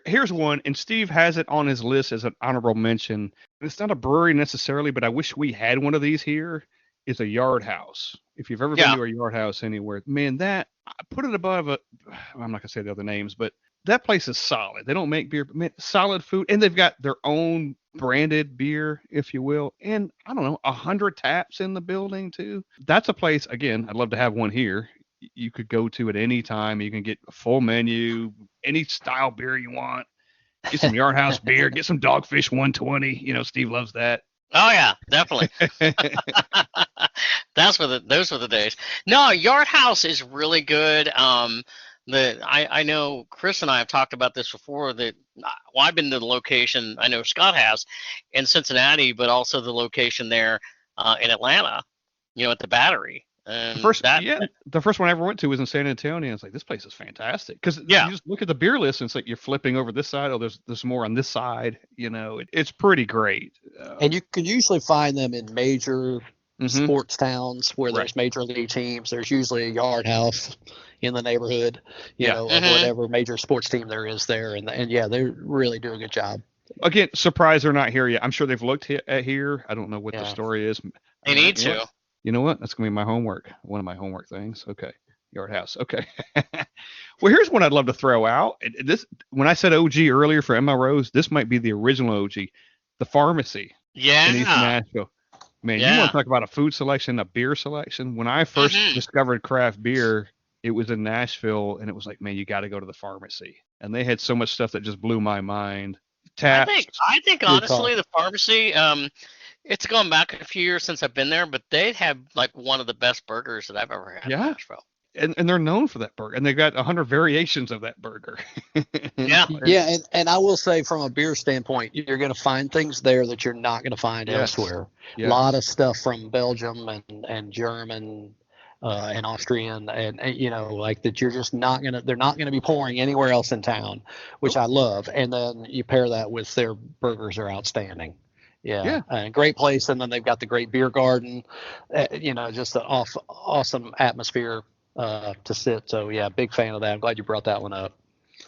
C: here's one, and Steve has it on his list as an honorable mention. It's not a brewery necessarily, but I wish we had one of these here. Is a Yard House. If you've ever been to a Yard House anywhere, man, I put it above I'm not gonna say the other names, but that place is solid. They don't make beer, but man, solid food, and they've got their own branded beer, if you will, and I don't know, 100 taps in the building too. That's a place, again, I'd love to have one here. You could go to at any time. You can get a full menu, any style beer you want. Get some Yard House beer. Get some Dogfish 120. Steve loves that.
A: Oh yeah, definitely. Those were the days. No, Yard House is really good. I know Chris and I have talked about this before. I've been to the location. I know Scott has in Cincinnati, but also the location there in Atlanta. At the Battery. And
C: the first one I ever went to was in San Antonio. It's like, this place is fantastic, because you just look at the beer list and it's like you're flipping over this side. Oh, there's more on this side. It's pretty great.
B: And you can usually find them in major sports towns where there's major league teams. There's usually a Yard House in the neighborhood, of whatever major sports team there is there, and yeah, they really do a good job.
C: Again, surprised they're not here yet. I'm sure they've looked at here. I don't know what the story is.
A: They need to.
C: You know what? That's going to be my homework. One of my homework things. Okay. Yard House. Okay. Well, here's one I'd love to throw out. When I said OG earlier for MLROs, this might be the original OG. The Pharmacy.
A: Yeah.
C: In East Nashville. Man, you want to talk about a food selection, a beer selection? When I first discovered craft beer, it was in Nashville, and it was like, man, you got to go to the Pharmacy. And they had so much stuff that just blew my mind. Taps.
A: I think honestly, the Pharmacy, it's gone back a few years since I've been there, but they have like one of the best burgers that I've ever had in Nashville.
C: And they're known for that burger, and they've got 100 variations of that burger.
B: Yeah, and I will say, from a beer standpoint, you're going to find things there that you're not going to find elsewhere. A lot of stuff from Belgium and German and Austrian, and like that, you're just not going to, they're not going to be pouring anywhere else in town, which I love. And then you pair that with their burgers are outstanding. Yeah. Great place. And then they've got the great beer garden, just an awesome atmosphere to sit. So yeah, big fan of that. I'm glad you brought that one up.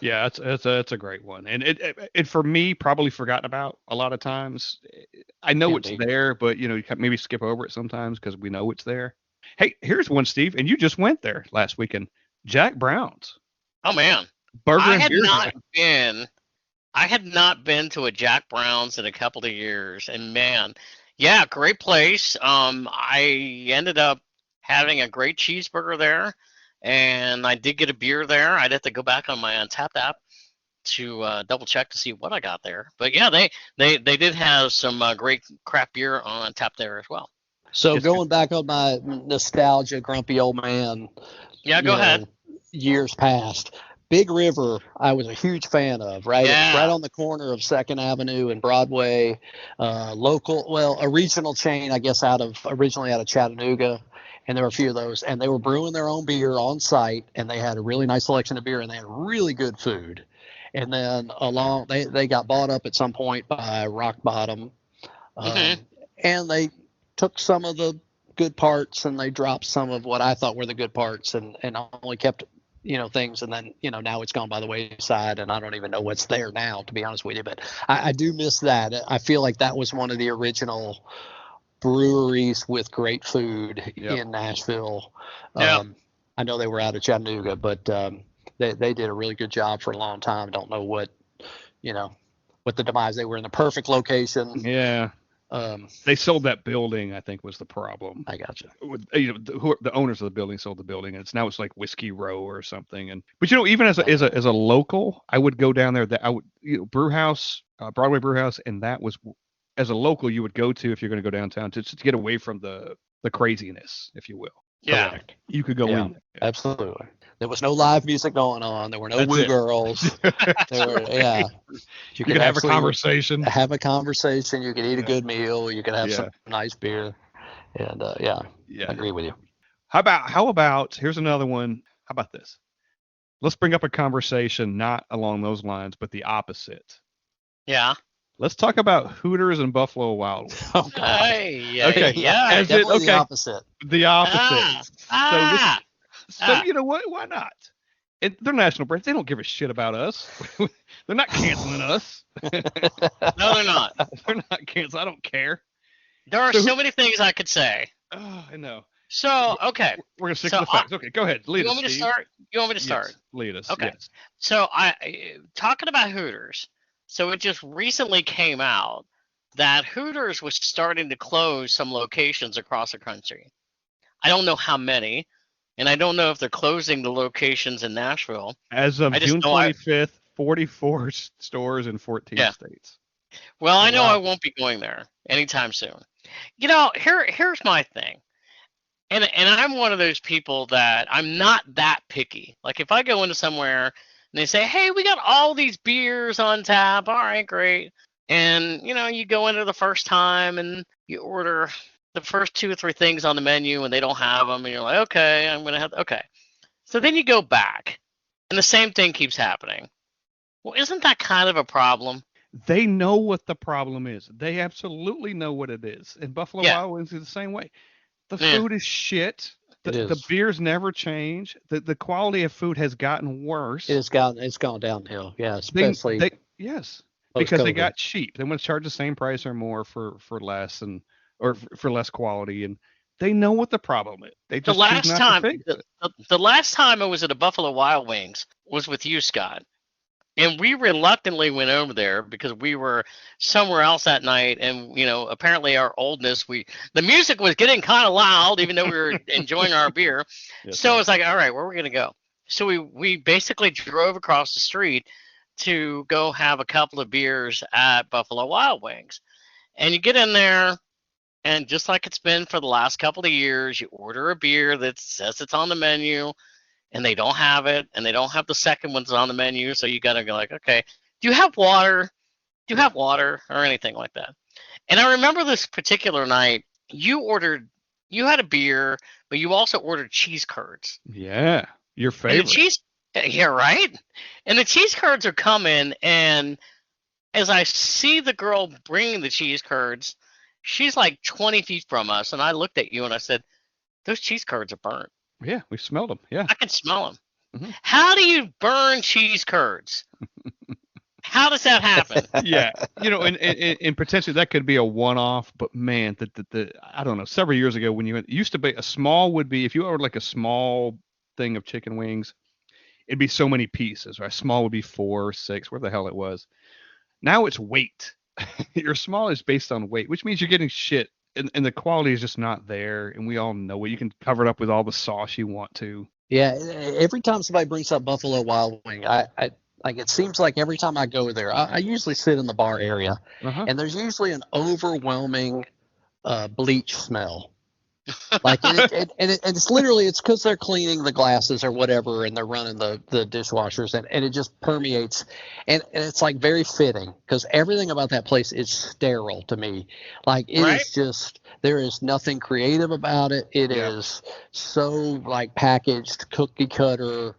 C: Yeah, it's a great one. And it for me, probably forgotten about a lot of times. I know it's there, but you maybe skip over it sometimes because we know it's there. Hey, here's one, Steve, and you just went there last weekend. Jack Brown's.
A: Oh man.
C: Burger
A: I
C: and
A: had
C: beer.
A: not been to a Jack Brown's in a couple of years, and man, yeah, great place. I ended up having a great cheeseburger there, and I did get a beer there. I'd have to go back on my Untappd app to double check to see what I got there. But yeah, they did have some great craft beer on Untappd there as well.
B: So going back on my nostalgia, grumpy old man.
A: Yeah, go ahead.
B: Years past. Big River, I was a huge fan of, right?
A: Yeah.
B: It was right on the corner of 2nd Avenue and Broadway. A regional chain, I guess, originally out of Chattanooga. And there were a few of those. And they were brewing their own beer on site. And they had a really nice selection of beer. And they had really good food. And then they got bought up at some point by Rock Bottom. And they took some of the good parts and they dropped some of what I thought were the good parts and only kept things, and then now it's gone by the wayside, and I don't even know what's there now, to be honest with you. But I do miss that. I feel like that was one of the original breweries with great food in Nashville. I know they were out of Chattanooga, but they did a really good job for a long time. Don't know what the demise. They were in the perfect location.
C: They sold that building, I think, was the problem.
B: I gotcha.
C: The owners of the building sold the building, and it's like Whiskey Row or something. But even as a local, I would go down there. That I would brew house, Broadway Brew House, and that was as a local you would go to if you're going to go downtown to get away from the craziness, if you will.
A: Yeah.
C: Correct. You could go in there.
B: Absolutely. There was no live music going on. There were no
C: That's
B: woo
C: it.
B: girls. You
C: could have a conversation.
B: Have a conversation. You could eat a good meal. You could have some nice beer. And I agree with you.
C: How about here's another one. How about this? Let's bring up a conversation not along those lines, but the opposite.
A: Yeah.
C: Let's talk about Hooters and Buffalo Wild Wings.
B: Oh, God.
C: Okay.
A: Yeah.
B: Definitely the opposite.
C: The opposite. So you know what? Why not? They're national brands. They don't give a shit about us. They're not canceling us.
A: No, they're not.
C: They're not canceling. I don't care.
A: There are so many things I could say.
C: Oh, I know.
A: So, okay.
C: We're going to stick to the facts. Okay, go ahead. Lead us,
A: You want me to start? You want me to start?
C: Yes, lead us.
A: Okay.
C: Yes.
A: So, talking about Hooters. So, it just recently came out that Hooters was starting to close some locations across the country. I don't know how many, and I don't know if they're closing the locations in Nashville.
C: As of June 25th, 44 stores in 14 states.
A: Well, I know I won't be going there anytime soon. Here's my thing. And I'm one of those people that I'm not that picky. Like if I go into somewhere and they say, "Hey, we got all these beers on tap." All right, great. And you go into the first time and you order the first 2 or 3 things on the menu and they don't have them, and you're like, "Okay, I'm gonna have okay." So then you go back, and the same thing keeps happening. Well, isn't that kind of a problem?
C: They know what the problem is. They absolutely know what it is. And Buffalo Wild Wings is the same way. The food is shit. The beers never change. The quality of food has gotten worse.
B: It's gone downhill. Yeah, especially
C: because they got cheap. They want to charge the same price or more for less or for less quality, and they know what the problem is. They just
A: the last time I was at a Buffalo Wild Wings was with you, Scott. And we reluctantly went over there because we were somewhere else that night, and apparently our oldness, the music was getting kind of loud, even though we were enjoying our beer. So it's like, all right, where are we gonna go? So we basically drove across the street to go have a couple of beers at Buffalo Wild Wings, and you get in there, and just like it's been for the last couple of years, you order a beer that says it's on the menu. And they don't have it, and they don't have the second ones on the menu, so you gotta go like, okay, do you have water? Do you have water or anything like that? And I remember this particular night, you had a beer, but you also ordered cheese curds.
C: Yeah, your favorite.
A: Right? And the cheese curds are coming, and as I see the girl bringing the cheese curds, she's like 20 feet from us, and I looked at you and I said, those cheese curds are burnt.
C: Yeah, we smelled them. Yeah,
A: I can smell them.
C: Mm-hmm.
A: How do you burn cheese curds? How does that happen?
C: Yeah, and potentially that could be a one-off. But man, the I don't know. Several years ago, when it used to be a small would be if you ordered like a small thing of chicken wings, it'd be so many pieces. Right, small would be 4 or 6, where the hell it was. Now it's weight. Your small is based on weight, which means you're getting shit. And the quality is just not there, and we all know it. You can cover it up with all the sauce you want to.
B: Yeah, every time somebody brings up Buffalo Wild Wing, I like it seems like every time I go there, I usually sit in the bar area, and there's usually an overwhelming bleach smell. Like and it's literally it's because they're cleaning the glasses or whatever, and they're running the dishwashers, and it just permeates, and it's like very fitting because everything about that place is sterile to me. Like it is just there is nothing creative about it. It is so like packaged, cookie cutter,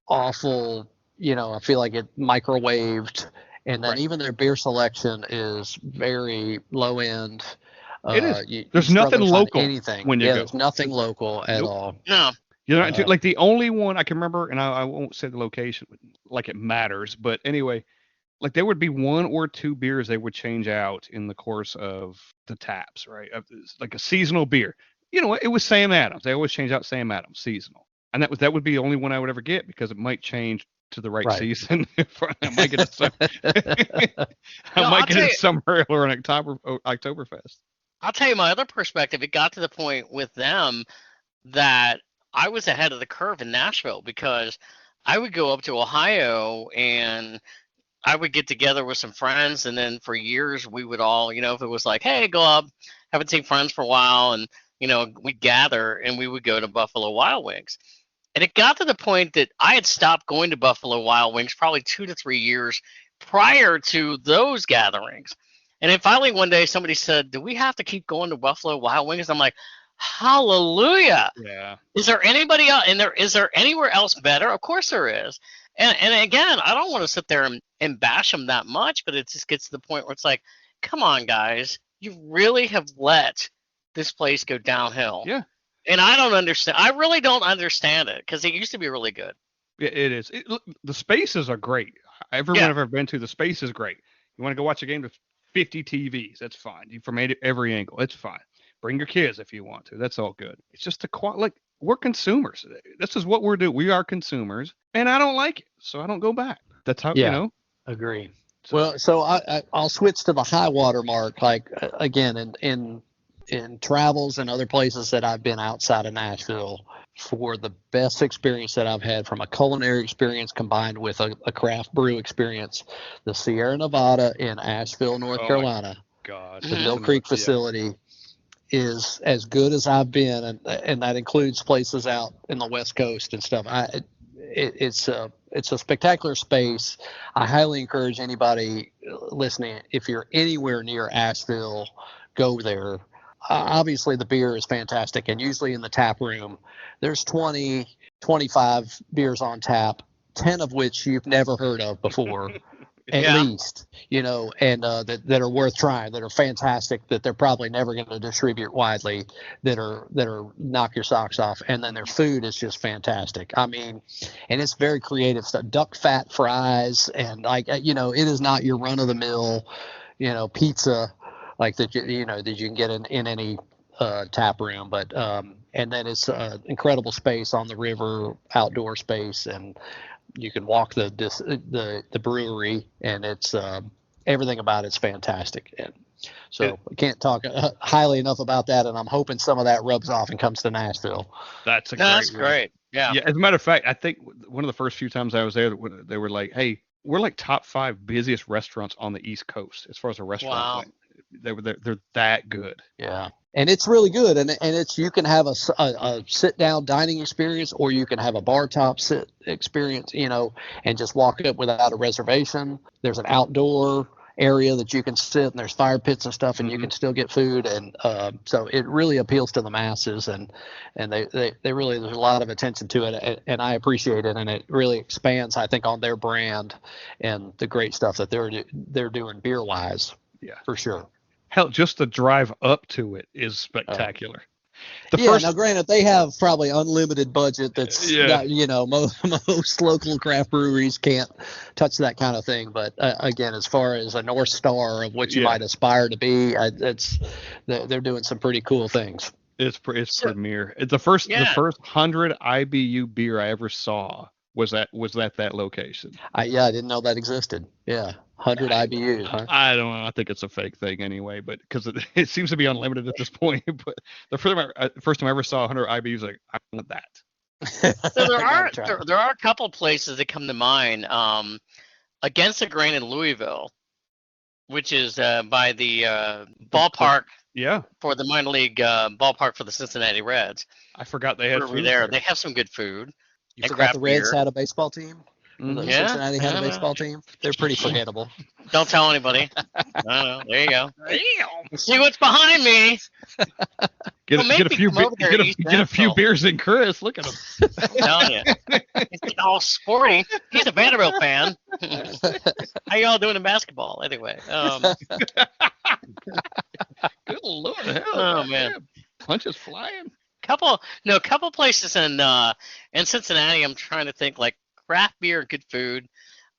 B: awful. I feel like it microwaved, and then even their beer selection is very low end.
C: It is. There's nothing local when you go.
B: There's nothing local at all.
A: No.
C: Like the only one I can remember, and I won't say the location, like it matters, but anyway, like there would be 1 or 2 beers they would change out in the course of the taps, right? Like a seasonal beer. It was Sam Adams. They always change out Sam Adams seasonal, and that would be the only one I would ever get because it might change to the right
B: Right.
C: season. I might get a
A: I'll tell you-
C: summer ale or an Oktoberfest.
A: I'll tell you my other perspective. It got to the point with them that I was ahead of the curve in Nashville because I would go up to Ohio and I would get together with some friends, and then for years we would all, if it was like, hey, go up, haven't seen friends for a while, and we'd gather and we would go to Buffalo Wild Wings. And it got to the point that I had stopped going to Buffalo Wild Wings probably 2 to 3 years prior to those gatherings. And then finally one day somebody said, do we have to keep going to Buffalo Wild Wings? I'm like, hallelujah.
C: Yeah.
A: Is there anybody else? And is there anywhere else better? Of course there is. And again, I don't want to sit there and bash them that much, but it just gets to the point where it's like, come on, guys, you really have let this place go downhill.
C: Yeah.
A: And I don't understand. I really don't understand it because it used to be really good.
C: It is. Look, the spaces are great. Everyone I've ever been to, the space is great. You want to go watch a game with 50 TVs? That's fine. From every angle, it's fine. Bring your kids if you want to. That's all good. It's just we're consumers. This is what we're doing. We are consumers, and I don't like it, so I don't go back. That's how
B: Agree.
C: So,
B: Well, so I'll switch to the high water mark. Like again, in travels and other places that I've been outside of Nashville, for the best experience that I've had from a culinary experience combined with a craft brew experience, the Sierra Nevada in Asheville, North Carolina,
C: God,
B: the Mill Creek facility is as good as I've been, and that includes places out in the West Coast and stuff. It's a spectacular space. I highly encourage anybody listening, if you're anywhere near Asheville, go there. Obviously the beer is fantastic, and usually in the tap room there's 20, 25 beers on tap, 10 of which you've never heard of before. At least, and that are worth trying, that are fantastic, that they're probably never going to distribute widely, that are knock your socks off. And then their food is just fantastic. I mean, and it's very creative stuff. Duck fat fries, and it is not your run of the mill, pizza like that that you can get in any tap room. But and then it's incredible space on the river, outdoor space, and you can walk the brewery, and it's everything about it's fantastic. And so I can't talk highly enough about that, and I'm hoping some of that rubs off and comes to Nashville.
C: That's
A: great. Yeah.
C: As a matter of fact, I think one of the first few times I was there, they were like, "Hey, we're like top 5 busiest restaurants on the East Coast as far as a restaurant went." They're that good.
B: Yeah. And it's really good, and it's you can have a sit down dining experience, or you can have a bar top sit experience, and just walk up without a reservation. There's an outdoor area that you can sit, and there's fire pits and stuff, and you can still get food, and so it really appeals to the masses, and they really, there's a lot of attention to it, and I appreciate it, and it really expands, I think, on their brand and the great stuff that they're doing beer wise. Yeah, for sure.
C: Hell, just the drive up to it is spectacular.
B: Now granted, they have probably unlimited budget. That's not, most local craft breweries can't touch that kind of thing. But again, as far as a North Star of what you might aspire to be, they're doing some pretty cool things.
C: It's premier. The first 100 IBU beer I ever saw was at that location. I
B: didn't know that existed. Yeah. 100 IBUs, huh?
C: I don't know. I think it's a fake thing anyway, but because it seems to be unlimited at this point. But the first time I ever saw 100 IBUs, like, I want that.
A: So there are a couple places that come to mind. Against the Grain in Louisville, which is by the ballpark. For the minor league ballpark for the Cincinnati Reds.
C: I forgot they had food
A: there. They have some good food.
B: You forgot the Reds had a baseball team? Cincinnati had a baseball team. They're pretty forgettable.
A: Don't tell anybody. No, there you go. See what's behind me.
C: Get a few beers in Chris. Look at him.
A: I'm telling you. He's all sporty. He's a Vanderbilt fan. How y'all doing in basketball anyway?
C: Good Lord. Hell,
A: oh man.
C: Punches flying.
A: Couple places in Cincinnati. I'm trying to think, like craft beer and good food.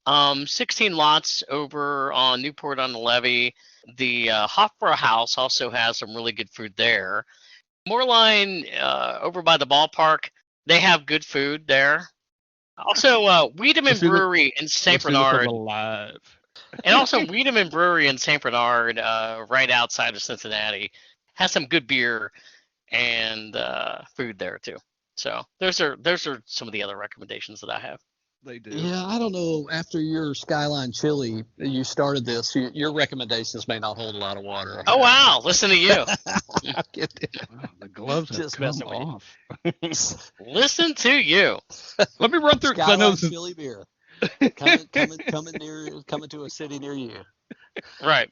A: 16 Lots over on Newport on the Levee. The Hofbräu House also has some really good food there. Moorline over by the ballpark, they have good food there. Also, Wiedemann Brewery in St. Bernard.
C: Alive.
A: And also Wiedemann Brewery in St. Bernard, right outside of Cincinnati, has some good beer and food there too. So those are some of the other recommendations that I have.
C: They do.
B: Yeah, I don't know. After your Skyline Chili, you started this. Your recommendations may not hold a lot of water.
A: Oh wow! Listen to you.
B: Wow,
C: the gloves have
B: Just
C: come
B: messing with you.
C: off.
A: Listen to you.
C: Let me run through because I know
B: Skyline
C: this is
B: Chili beer coming to a city near you.
A: Right.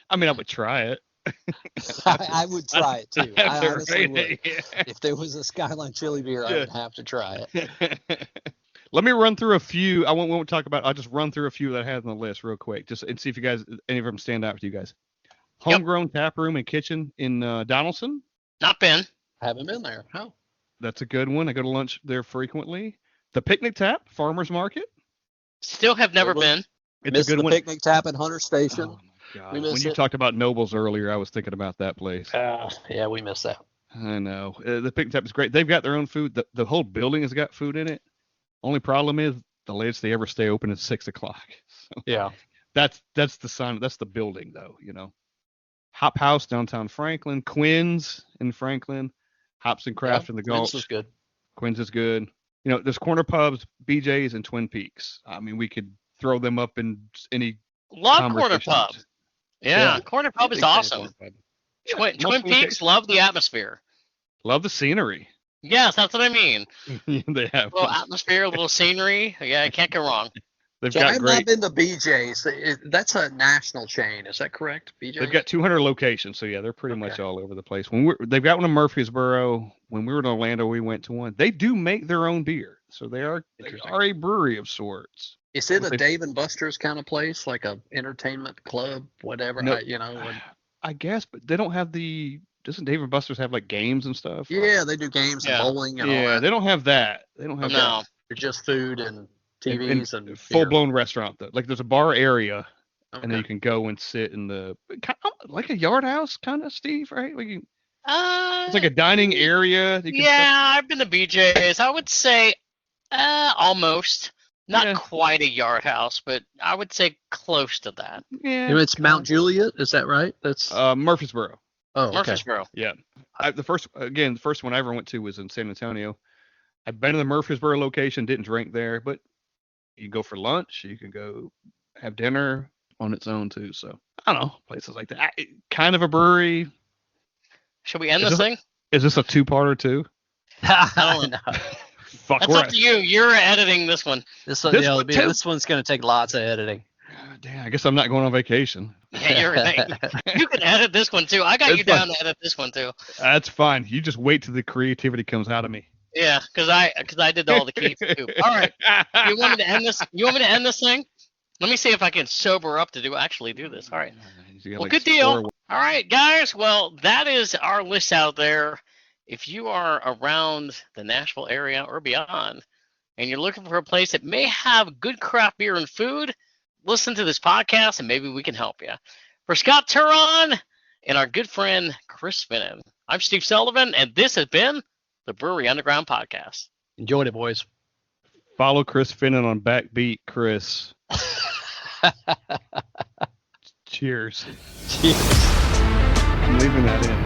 C: I mean, I would try it.
B: I would try it too. I honestly would.
C: Yeah.
B: If there was a Skyline Chili beer, I would have to try it.
C: Let me run through a few. I won't talk about. I'll just run through a few that I had on the list real quick, just and see if you guys any of them stand out to you guys. Homegrown tap room and kitchen in Donaldson.
A: Not been.
B: Haven't been there. Oh.
C: That's a good one. I go to lunch there frequently. The Picnic Tap Farmers Market.
A: Still have never been.
C: It's
B: Missed
C: a good
B: the
C: one.
B: Picnic Tap at Hunter Station.
C: Oh my God.
B: We
C: When
B: missed
C: you
B: it.
C: talked about Nobles earlier, I was thinking about that place.
B: Yeah, we missed that.
C: I know. The Picnic Tap is great. They've got their own food. The whole building has got food in it. Only problem is the latest they ever stay open is 6 o'clock. So
B: Yeah.
C: that's the sign. That's the building though, you know. Hop House downtown Franklin, Quinn's in Franklin, Hops and Craft in the Gulch.
B: This is good.
C: Quinn's is good. You know, there's corner pubs, BJ's, and Twin Peaks. I mean, we could throw them up in any
A: Love Corner
C: conversation.
A: Pub. Yeah,
B: Yeah.
A: Corner Pub is
B: Big fan of
A: awesome.
B: Corner Pub.
A: Twin
C: most
A: Peaks, love the atmosphere.
C: Love the scenery.
A: Yes, that's what I mean.
C: They have.
A: A little atmosphere, a little scenery. Yeah, I can't go wrong.
C: They've
B: So
C: got
B: I've
C: great.
B: not been to BJ's. That's a national chain. Is that correct? BJ's?
C: They've got 200 locations, so yeah, they're pretty much
B: Okay.
C: all over the place. They've got one in Murfreesboro. When we were in Orlando, we went to one. They do make their own beer, so they are a brewery of sorts.
B: Is it
C: What
B: a
C: they-
B: Dave and Buster's kind of place, like a entertainment club, whatever?
C: No.
B: I
C: I guess, but they don't have the. Doesn't Dave and Buster's have like games and stuff?
B: yeah, they do games
A: Yeah.
B: and bowling and all
C: Yeah,
B: that.
C: they don't have that. They don't have
A: No.
B: They're just food and TVs and
C: full
B: beer.
C: blown restaurant though. Like there's a bar area, and then
B: Okay.
C: you can go and sit in the kind of like a yard house, kind of, Steve, right? Like it's like a dining area. You can
A: Yeah, I've been to BJ's. I would say almost. Not
C: Yeah.
A: quite a yard house, but I would say close to that.
C: Yeah.
B: It's Mount Juliet. Is that right? That's
C: Murfreesboro.
B: okay.
A: Murfreesboro.
C: Yeah. The first one I ever went to was in San Antonio. I've been to the Murfreesboro location, didn't drink there, but you can go for lunch. You can go have dinner on its own too. So I don't know, places like that. Kind of a brewery.
A: Should we end
C: Is
A: this
C: this-
A: thing?
C: Is this a two-parter too?
A: I don't know.
C: Fuck,
A: That's
C: we're
A: up to you. You're editing this one.
B: This one,
C: This one too.
B: this one's going to take lots of editing.
C: Damn, I guess I'm not going on vacation.
A: Yeah, you're you can edit this one too. I got
C: It's
A: you down
C: fine.
A: to edit this one too.
C: That's fine. You just wait till the creativity comes out of me.
A: Yeah, because I did all the keys too. All right. You want me to end this? You want me to end this thing? Let me see if I can sober up to actually do this. All right. Well, good deal. All right, guys. Well, that is our list out there. If you are around the Nashville area or beyond, and you're looking for a place that may have good craft beer and food, listen to this podcast and maybe we can help you. For Scott Touron and our good friend Chris Finen, I'm Steve Sullivan, and this has been the Brewery Underground Podcast.
B: Enjoyed it, boys.
C: Follow Chris Finen on Backbeat Chris. Cheers.
B: Cheers.
C: I'm leaving that in.